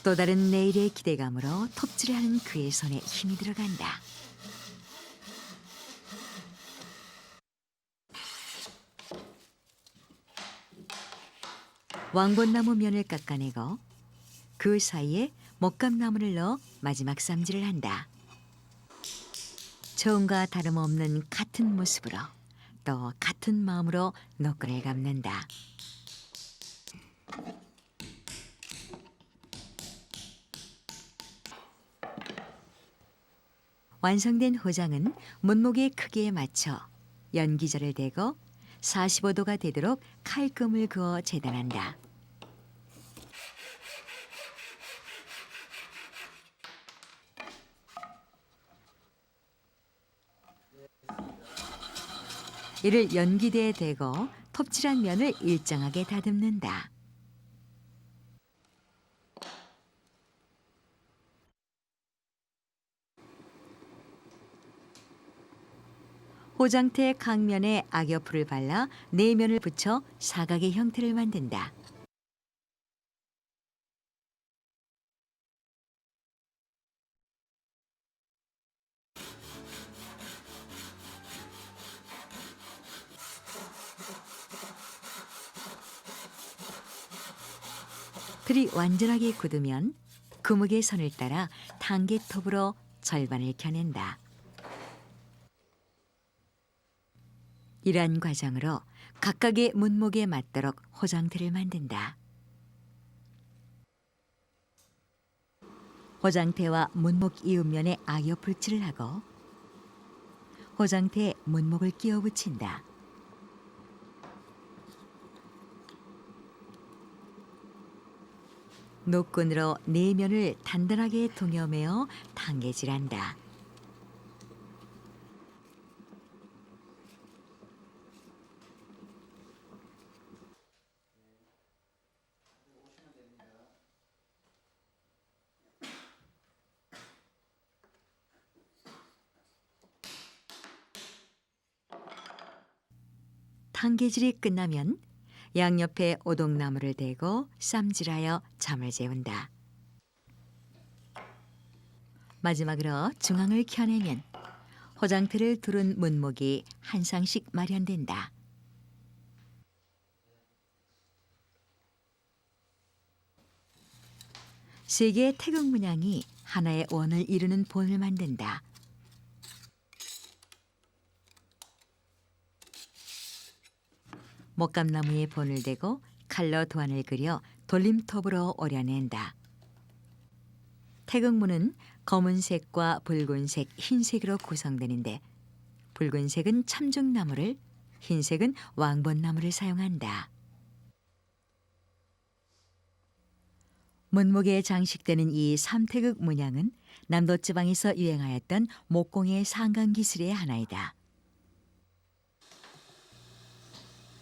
또 다른 내일의 기대감으로 톱질을 하는 그의 손에 힘이 들어간다. 왕본나무 면을 깎아내고 그 사이에 목감나무를 넣어 마지막 쌈질을 한다. 처음과 다름없는 같은 모습으로 또 같은 마음으로 노끈을 감는다. 완성된 호장은 문목의 크기에 맞춰 연기절을 대고 45도가 되도록 칼금을 그어 재단한다. 이를 연기대에 대고 톱질한 면을 일정하게 다듬는다. 호장태 각면에 악여풀을 발라 내면을 붙여 사각의 형태를 만든다. 틀이 완전하게 굳으면 금욱의 선을 따라 단계톱으로 절반을 켜낸다. 이러한 과정으로 각각의 문목에 맞도록 호장틀을 만든다. 호장태와 문목 이음면에 악여풀칠을 하고 호장태에 문목을 끼워 붙인다. 노끈으로 내면을 단단하게 동여매어 당개질한다. 당개질이 끝나면 양옆에 오동나무를 대고 쌈질하여 잠을 재운다. 마지막으로 중앙을 켜내면 호장틀을 두른 문목이 한 쌍씩 마련된다. 세 개의 태극 문양이 하나의 원을 이루는 본을 만든다. 목감나무에 본을 대고 칼로 도안을 그려 돌림톱으로 오려낸다. 태극문은 검은색과 붉은색, 흰색으로 구성되는데 붉은색은 참중나무를, 흰색은 왕본나무를 사용한다. 문목에 장식되는 이 삼태극 문양은 남도지방에서 유행하였던 목공의 상강기술의 하나이다.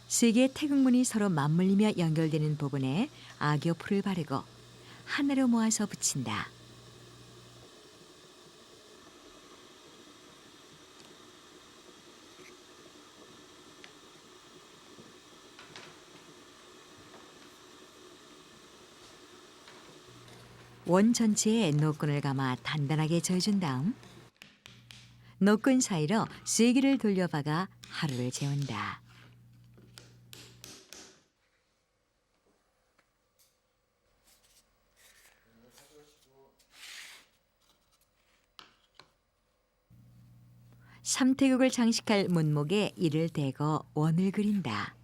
세 개의 태극문이 서로 맞물리며 연결되는 부분에 악여풀을 바르고 하나로 모아서 붙인다. 원 전체에 노끈을 감아 단단하게 져준 다음 노끈 사이로 쐐기를 돌려박아 하루를 재운다. 삼태극을 장식할 문목에 이를 대고 원을 그린다.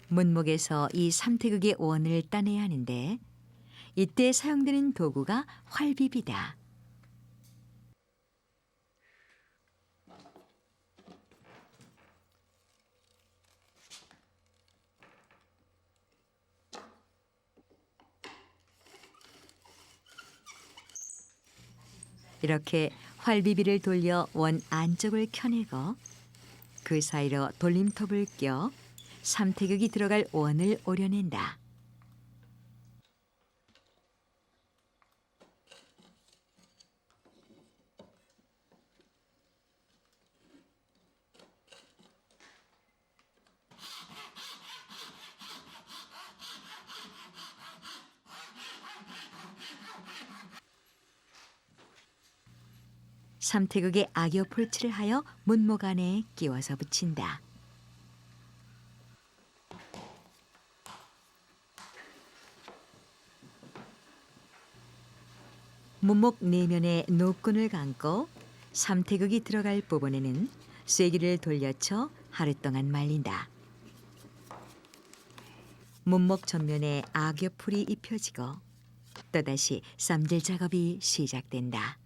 문목에서 이 삼태극의 원을 따내야 하는데 이때 사용되는 도구가 활비비다. 이렇게 활비비를 돌려 원 안쪽을 켜내고 그 사이로 돌림톱을 껴 삼태극이 들어갈 원을 오려낸다. 삼태극의 악여 풀칠을 하여 문목 안에 끼워서 붙인다. 문목 내면에 노끈을 감고 삼태극이 들어갈 부분에는 쐐기를 돌려쳐 하루 동안 말린다. 문목 전면에 악여풀이 입혀지고 또다시 쌈질 작업이 시작된다.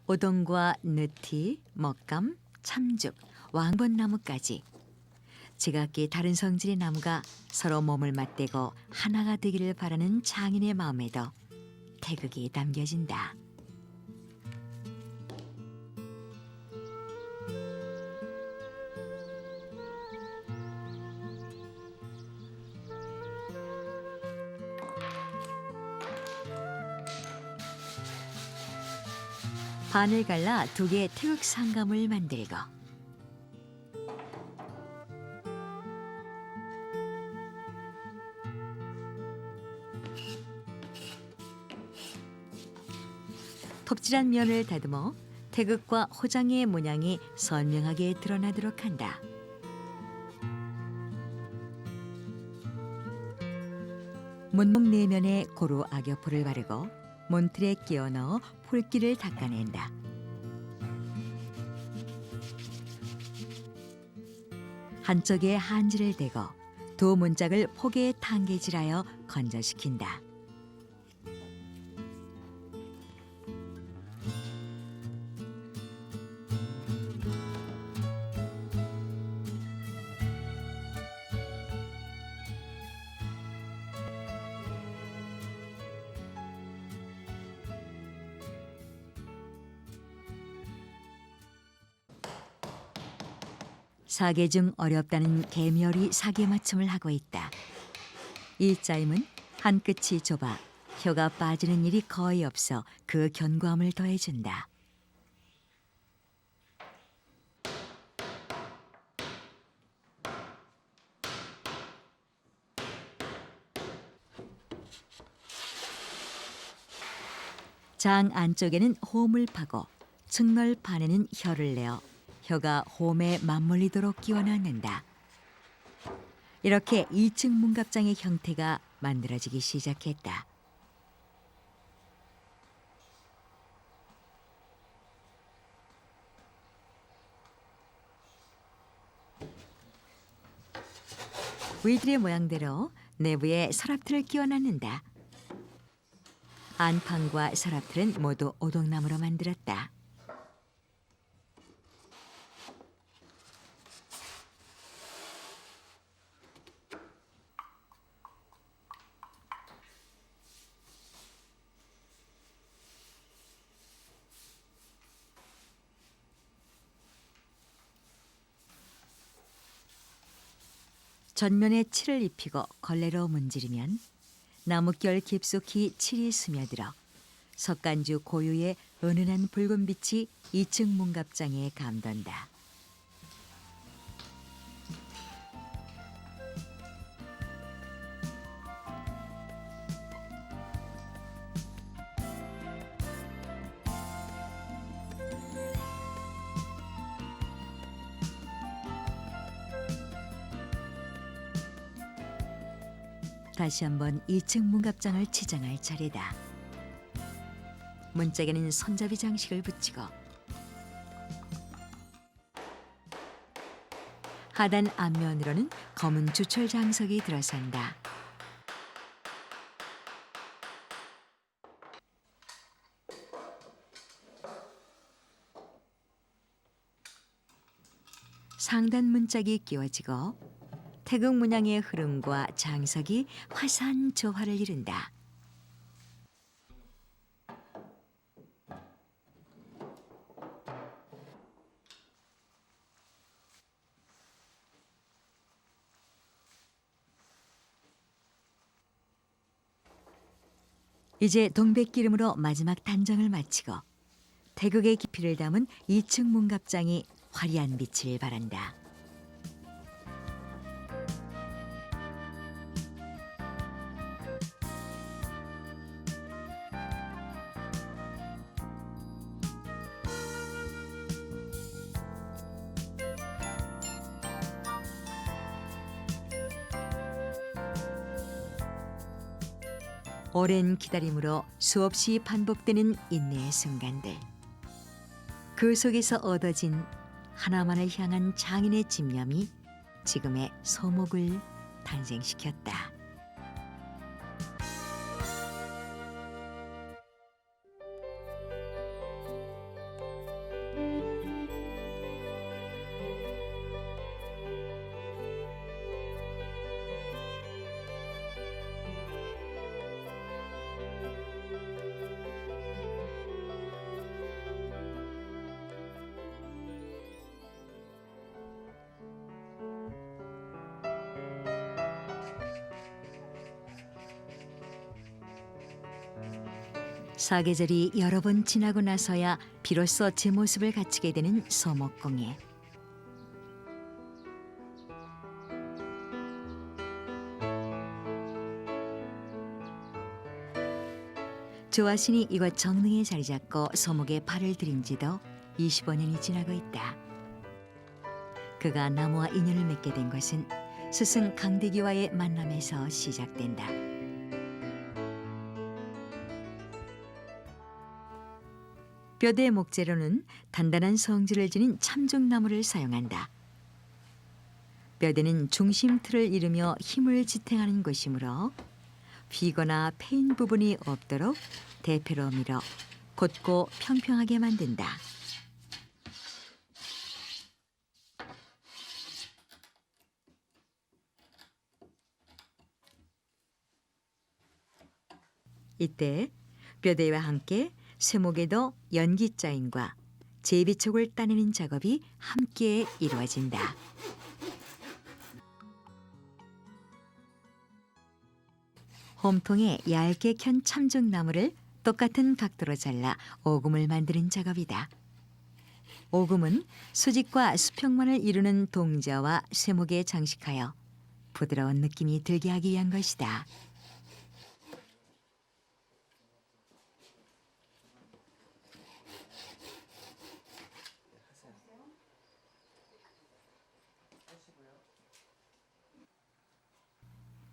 오동과 느티, 먹감, 참죽, 왕번나무까지 제각기 다른 성질의 나무가 서로 몸을 맞대고 하나가 되기를 바라는 장인의 마음에도 태극이 담겨진다. 반을 갈라 두 개의 태극 상감을 만들고 톱질한 면을 다듬어 태극과 호장의 모양이 선명하게 드러나도록 한다. 문목 내면에 고루 악여풀을 바르고 몬틀에 끼워 넣어 풀기를 닦아낸다. 한쪽에 한지를 대고 두 문짝을 포개에 탕개질하여 건져시킨다. 사계 중 어렵다는 개미열이 사계 맞춤을 하고 있다. 이 짜임은 한 끝이 좁아 혀가 빠지는 일이 거의 없어 그 견고함을 더해준다. 장 안쪽에는 홈을 파고 측널판에는 혀를 내어 혀가 홈에 맞물리도록 끼워 넣는다. 이렇게 2층 문갑장의 형태가 만들어지기 시작했다. 위드의 모양대로 내부에 서랍틀을 끼워 넣는다. 안방과 서랍틀은 모두 오동나무로 만들었다. 전면에 칠을 입히고 걸레로 문지르면 나뭇결 깊숙이 칠이 스며들어 석간주 고유의 은은한 붉은 빛이 2층 문갑장에 감돈다. 다시 한번 2층 문갑장을 치장할 차례다. 문짝에는 손잡이 장식을 붙이고 하단 앞면으로는 검은 주철 장석이 들어선다. 상단 문짝이 끼워지고 태극 문양의 흐름과 장석이 화사한 조화를 이룬다. 이제 동백기름으로 마지막 단정을 마치고 태극의 깊이를 담은 2층 문갑장이 화려한 빛을 발한다. 오랜 기다림으로 수없이 반복되는 인내의 순간들. 그 속에서 얻어진 하나만을 향한 장인의 집념이 지금의 소목을 탄생시켰다. 사계절이 여러 번 지나고 나서야 비로소 제 모습을 갖추게 되는 소목공예. 조아신이 이곳 정릉에 자리 잡고 소목에 발을 들인 지도 25년이 지나고 있다. 그가 나무와 인연을 맺게 된 것은 스승 강대기와의 만남에서 시작된다. 뼈대 목재로는 단단한 성질을 지닌 참종나무를 사용한다. 뼈대는 중심 틀을 이루며 힘을 지탱하는 것이므로 휘거나 패인 부분이 없도록 대패로 밀어 곧고 평평하게 만든다. 이때 뼈대와 함께 쇠목에도 연기자인과 제비촉을 따내는 작업이 함께 이루어진다. 홈통에 얇게 켠 참종나무를 똑같은 각도로 잘라 오금을 만드는 작업이다. 오금은 수직과 수평만을 이루는 동자와 쇠목에 장식하여 부드러운 느낌이 들게 하기 위한 것이다.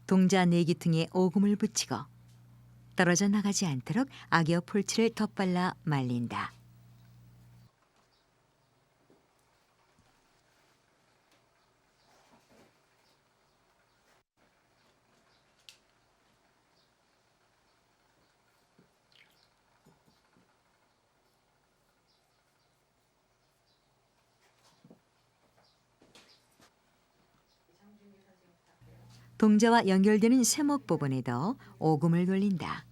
동자 내기퉁에 오금을 붙이고 떨어져 나가지 않도록 악여 폴치를 덧발라 말린다. 동자와 연결되는 쇠목 부분에도 오금을 돌린다.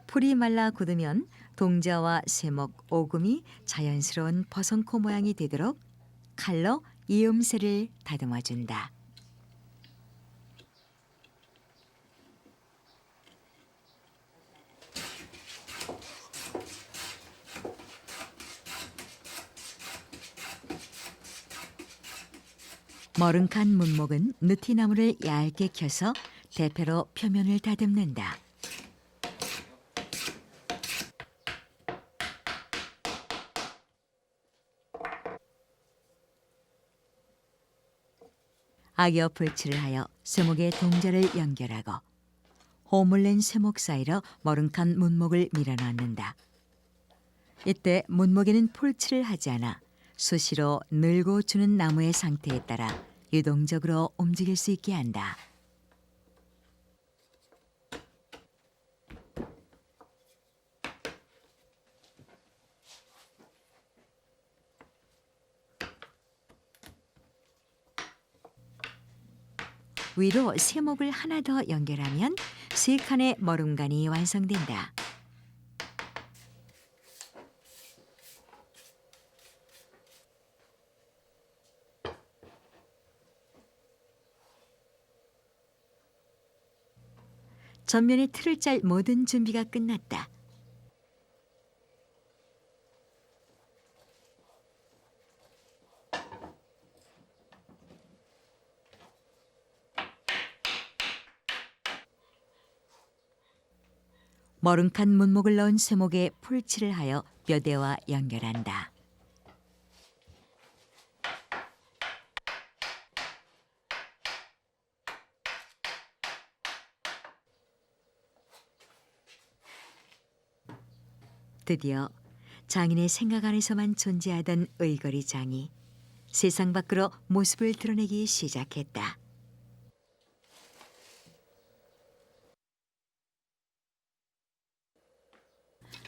풀이 말라 굳으면 동자와 쇠목, 오금이 자연스러운 버선코 모양이 되도록 칼로 이음새를 다듬어준다. 머름칸 문목은 느티나무를 얇게 켜서 대패로 표면을 다듬는다. 악여 풀칠을 하여 쇠목의 동자를 연결하고 호물 낸 쇠목 사이로 머름칸 문목을 밀어넣는다. 이때 문목에는 풀칠을 하지 않아 수시로 늘고 주는 나무의 상태에 따라 유동적으로 움직일 수 있게 한다. 위로 쇠목을 하나 더 연결하면 세 칸의 머름간이 완성된다. 전면에 틀을 짤 모든 준비가 끝났다. 머랭칸 문목을 넣은 쇠목에 풀칠을 하여 뼈대와 연결한다. 드디어 장인의 생각 안에서만 존재하던 의거리 장이 세상 밖으로 모습을 드러내기 시작했다.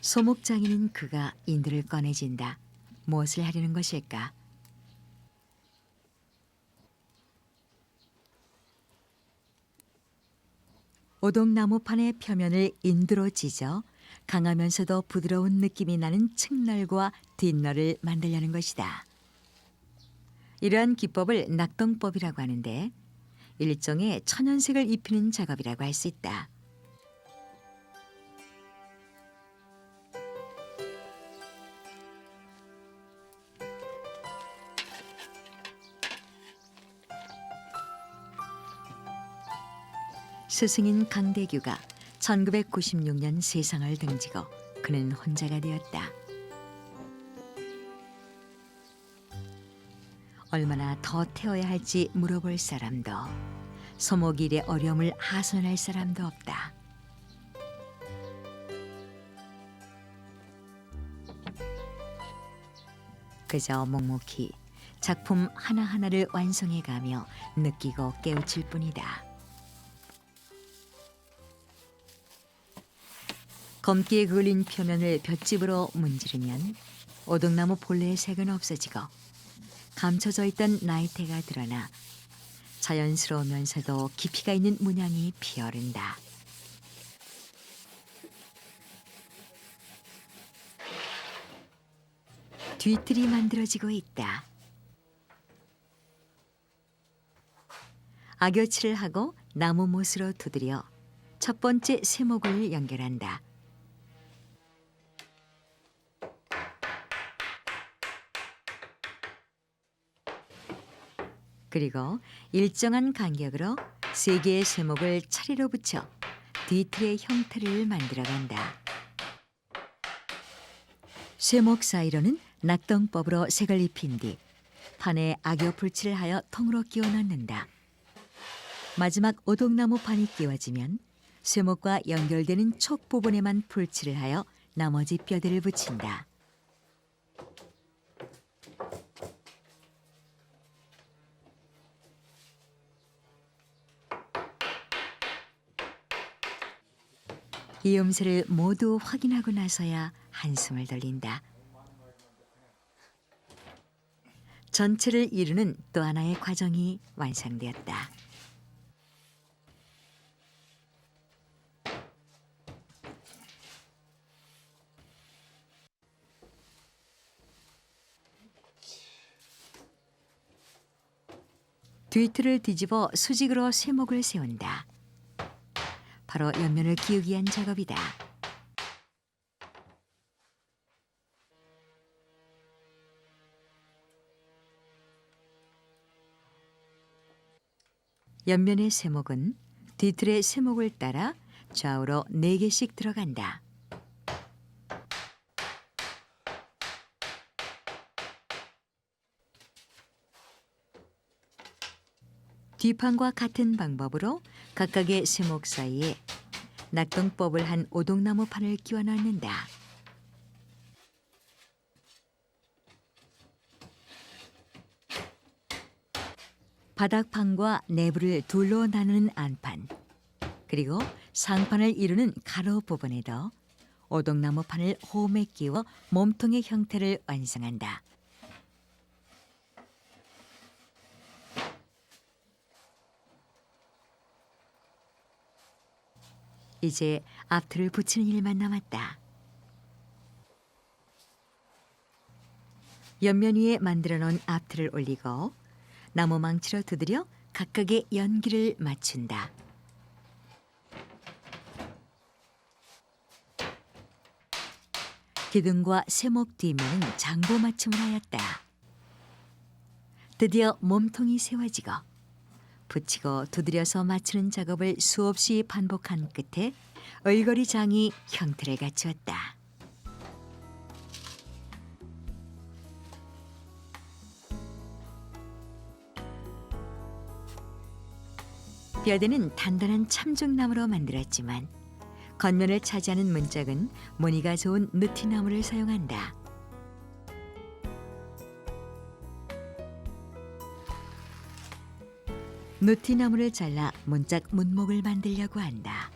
소목장인은 그가 인두를 꺼내진다. 무엇을 하려는 것일까? 오동나무판의 표면을 인두로 찢어 강하면서도 부드러운 느낌이 나는 측널과 뒷널을 만들려는 것이다. 이러한 기법을 낙동법이라고 하는데 일종의 천연색을 입히는 작업이라고 할 수 있다. 스승인 강대규가 1996년 세상을 등지고 그는 혼자가 되었다. 얼마나 더 태워야 할지 물어볼 사람도 소목일의 어려움을 하소연할 사람도 없다. 그저 묵묵히 작품 하나하나를 완성해가며 느끼고 깨우칠 뿐이다. 검기에 그을린 표면을 볏짚으로 문지르면 오동나무 본래의 색은 없어지고 감춰져 있던 나이테가 드러나 자연스러우면서도 깊이가 있는 문양이 피어른다. 뒤틀이 만들어지고 있다. 악여칠을 하고 나무 못으로 두드려 첫 번째 쇠목을 연결한다. 그리고 일정한 간격으로 세 개의 쇠목을 차례로 붙여 뒤틀의 형태를 만들어간다. 쇠목 사이로는 낙동법으로 색을 입힌 뒤 판에 악여 풀칠을 하여 통으로 끼워 넣는다. 마지막 오동나무 판이 끼워지면 쇠목과 연결되는 촉 부분에만 풀칠을 하여 나머지 뼈대를 붙인다. 이 음새를 모두 확인하고 나서야 한숨을 돌린다. 전체를 이루는 또 하나의 과정이 완성되었다. 뒤틀을 뒤집어 수직으로 쇠목을 세운다. 바로 옆면을 기우기 위한 작업이다. 옆면의 쇠목은 뒤틀의 쇠목을 따라 좌우로 4개씩 들어간다. 뒷판과 같은 방법으로 각각의 쇠목 사이에 낙동법을 한 오동나무 판을 끼워 넣는다. 바닥판과 내부를 둘로 나누는 안판, 그리고 상판을 이루는 가로 부분에도 오동나무 판을 호흡에 끼워 몸통의 형태를 완성한다. 이제 앞틀을 붙이는 일만 남았다. 옆면 위에 만들어 놓은 앞틀을 올리고 나무 망치로 두드려 각각의 연기를 맞춘다. 기둥과 쇠목 뒷면은 장보 맞춤을 하였다. 드디어 몸통이 세워지고 붙이고 두드려서 맞추는 작업을 수없이 반복한 끝에 얼거리 장이 형태를 갖추었다. 뼈대는 단단한 참중나무로 만들었지만 겉면을 차지하는 문짝은 무늬가 좋은 느티나무를 사용한다. 느티나무를 잘라 문짝 문목을 만들려고 한다.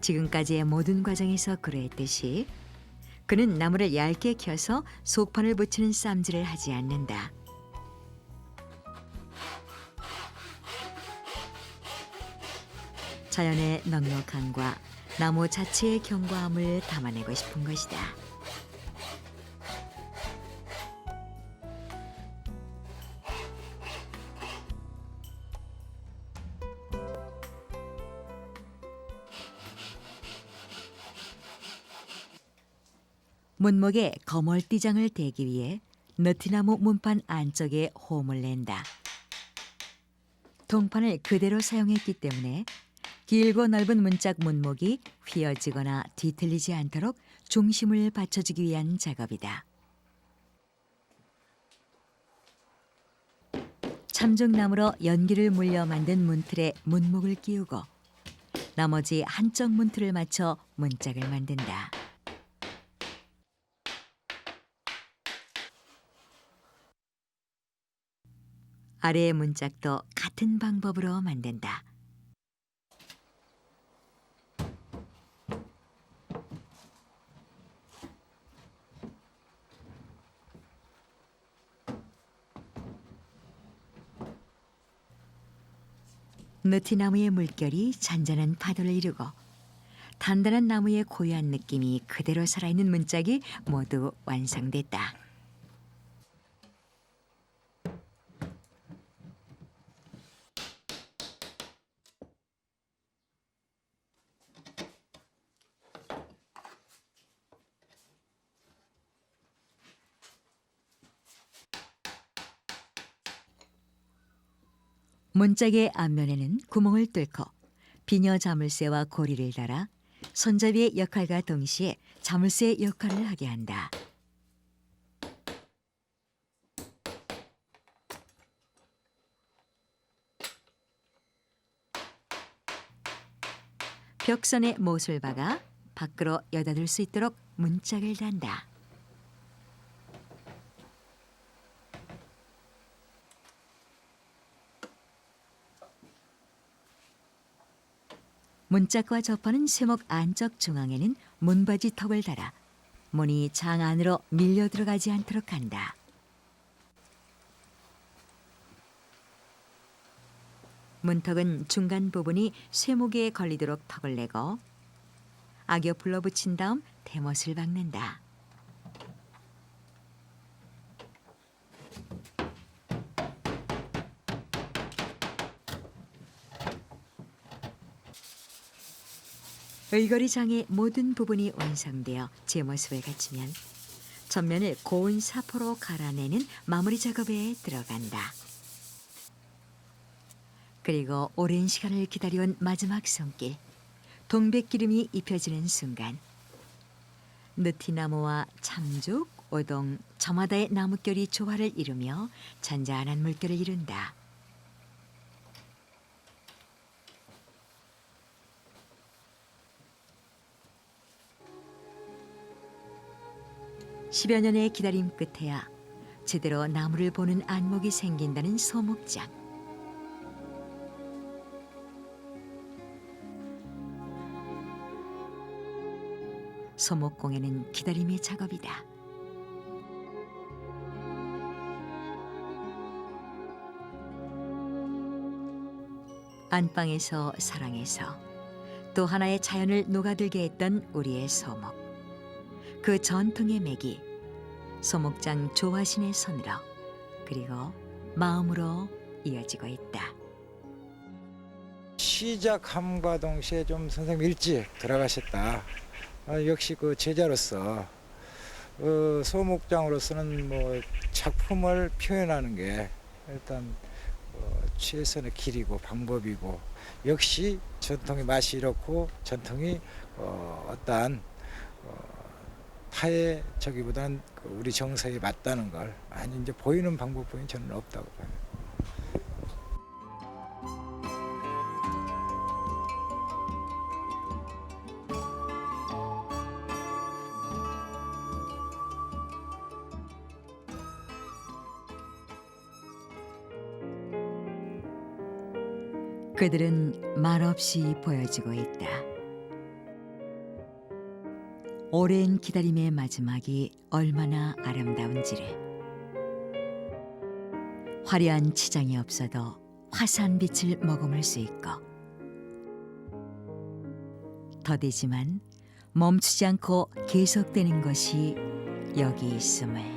지금까지의 모든 과정에서 그러했듯이 그는 나무를 얇게 켜서 속판을 붙이는 쌈질을 하지 않는다. 자연의 넉넉함과 나무 자체의 견고함을 담아내고 싶은 것이다. 문목에 거멀띠장을 대기 위해 느티나무 문판 안쪽에 홈을 낸다. 동판을 그대로 사용했기 때문에 길고 넓은 문짝 문목이 휘어지거나 뒤틀리지 않도록 중심을 받쳐주기 위한 작업이다. 참중나무로 연기를 물려 만든 문틀에 문목을 끼우고 나머지 한쪽 문틀을 맞춰 문짝을 만든다. 아래의 문짝도 같은 방법으로 만든다. 느티나무의 물결이 잔잔한 파도를 이루고 단단한 나무의 고요한 느낌이 그대로 살아있는 문짝이 모두 완성됐다. 문짝의 앞면에는 구멍을 뚫고 비녀 자물쇠와 고리를 달아 손잡이의 역할과 동시에 자물쇠의 역할을 하게 한다. 벽선에 못을 박아 밖으로 여닫을 수 있도록 문짝을 단다. 문짝과 접하는 쇠목 안쪽 중앙에는 문바지 턱을 달아 문이 장 안으로 밀려 들어가지 않도록 한다. 문턱은 중간 부분이 쇠목에 걸리도록 턱을 내고 악여풀로 붙인 다음 대못을 박는다. 의거리 장의 모든 부분이 완성되어 제 모습을 갖추면 전면을 고운 사포로 갈아내는 마무리 작업에 들어간다. 그리고 오랜 시간을 기다려온 마지막 손길, 동백기름이 입혀지는 순간 느티나무와 참죽, 오동, 저마다의 나뭇결이 조화를 이루며 잔잔한 물결을 이룬다. 10여 년의 기다림 끝에야 제대로 나무를 보는 안목이 생긴다는 소목장. 소목공예는 기다림의 작업이다. 안방에서 사랑해서 또 하나의 자연을 녹아들게 했던 우리의 소목. 그 전통의 맥이 소목장 조화신의 손으로 그리고 마음으로 이어지고 있다. 시작함과 동시에 좀 선생님 일찍 돌아가셨다. 역시 그 제자로서 소목장으로서는 뭐 작품을 표현하는 게 일단 최선의 길이고 방법이고, 역시 전통의 맛이 이렇고 전통이 어떠한 타의 저기보다는 우리 정서에 맞다는 걸 많이 이제 보이는 방법뿐이 저는 없다고 봐요. 그들은 말없이 보여지고 있다. 오랜 기다림의 마지막이 얼마나 아름다운지를. 화려한 치장이 없어도 화사한 빛을 머금을 수 있고, 더디지만 멈추지 않고 계속되는 것이 여기 있음을.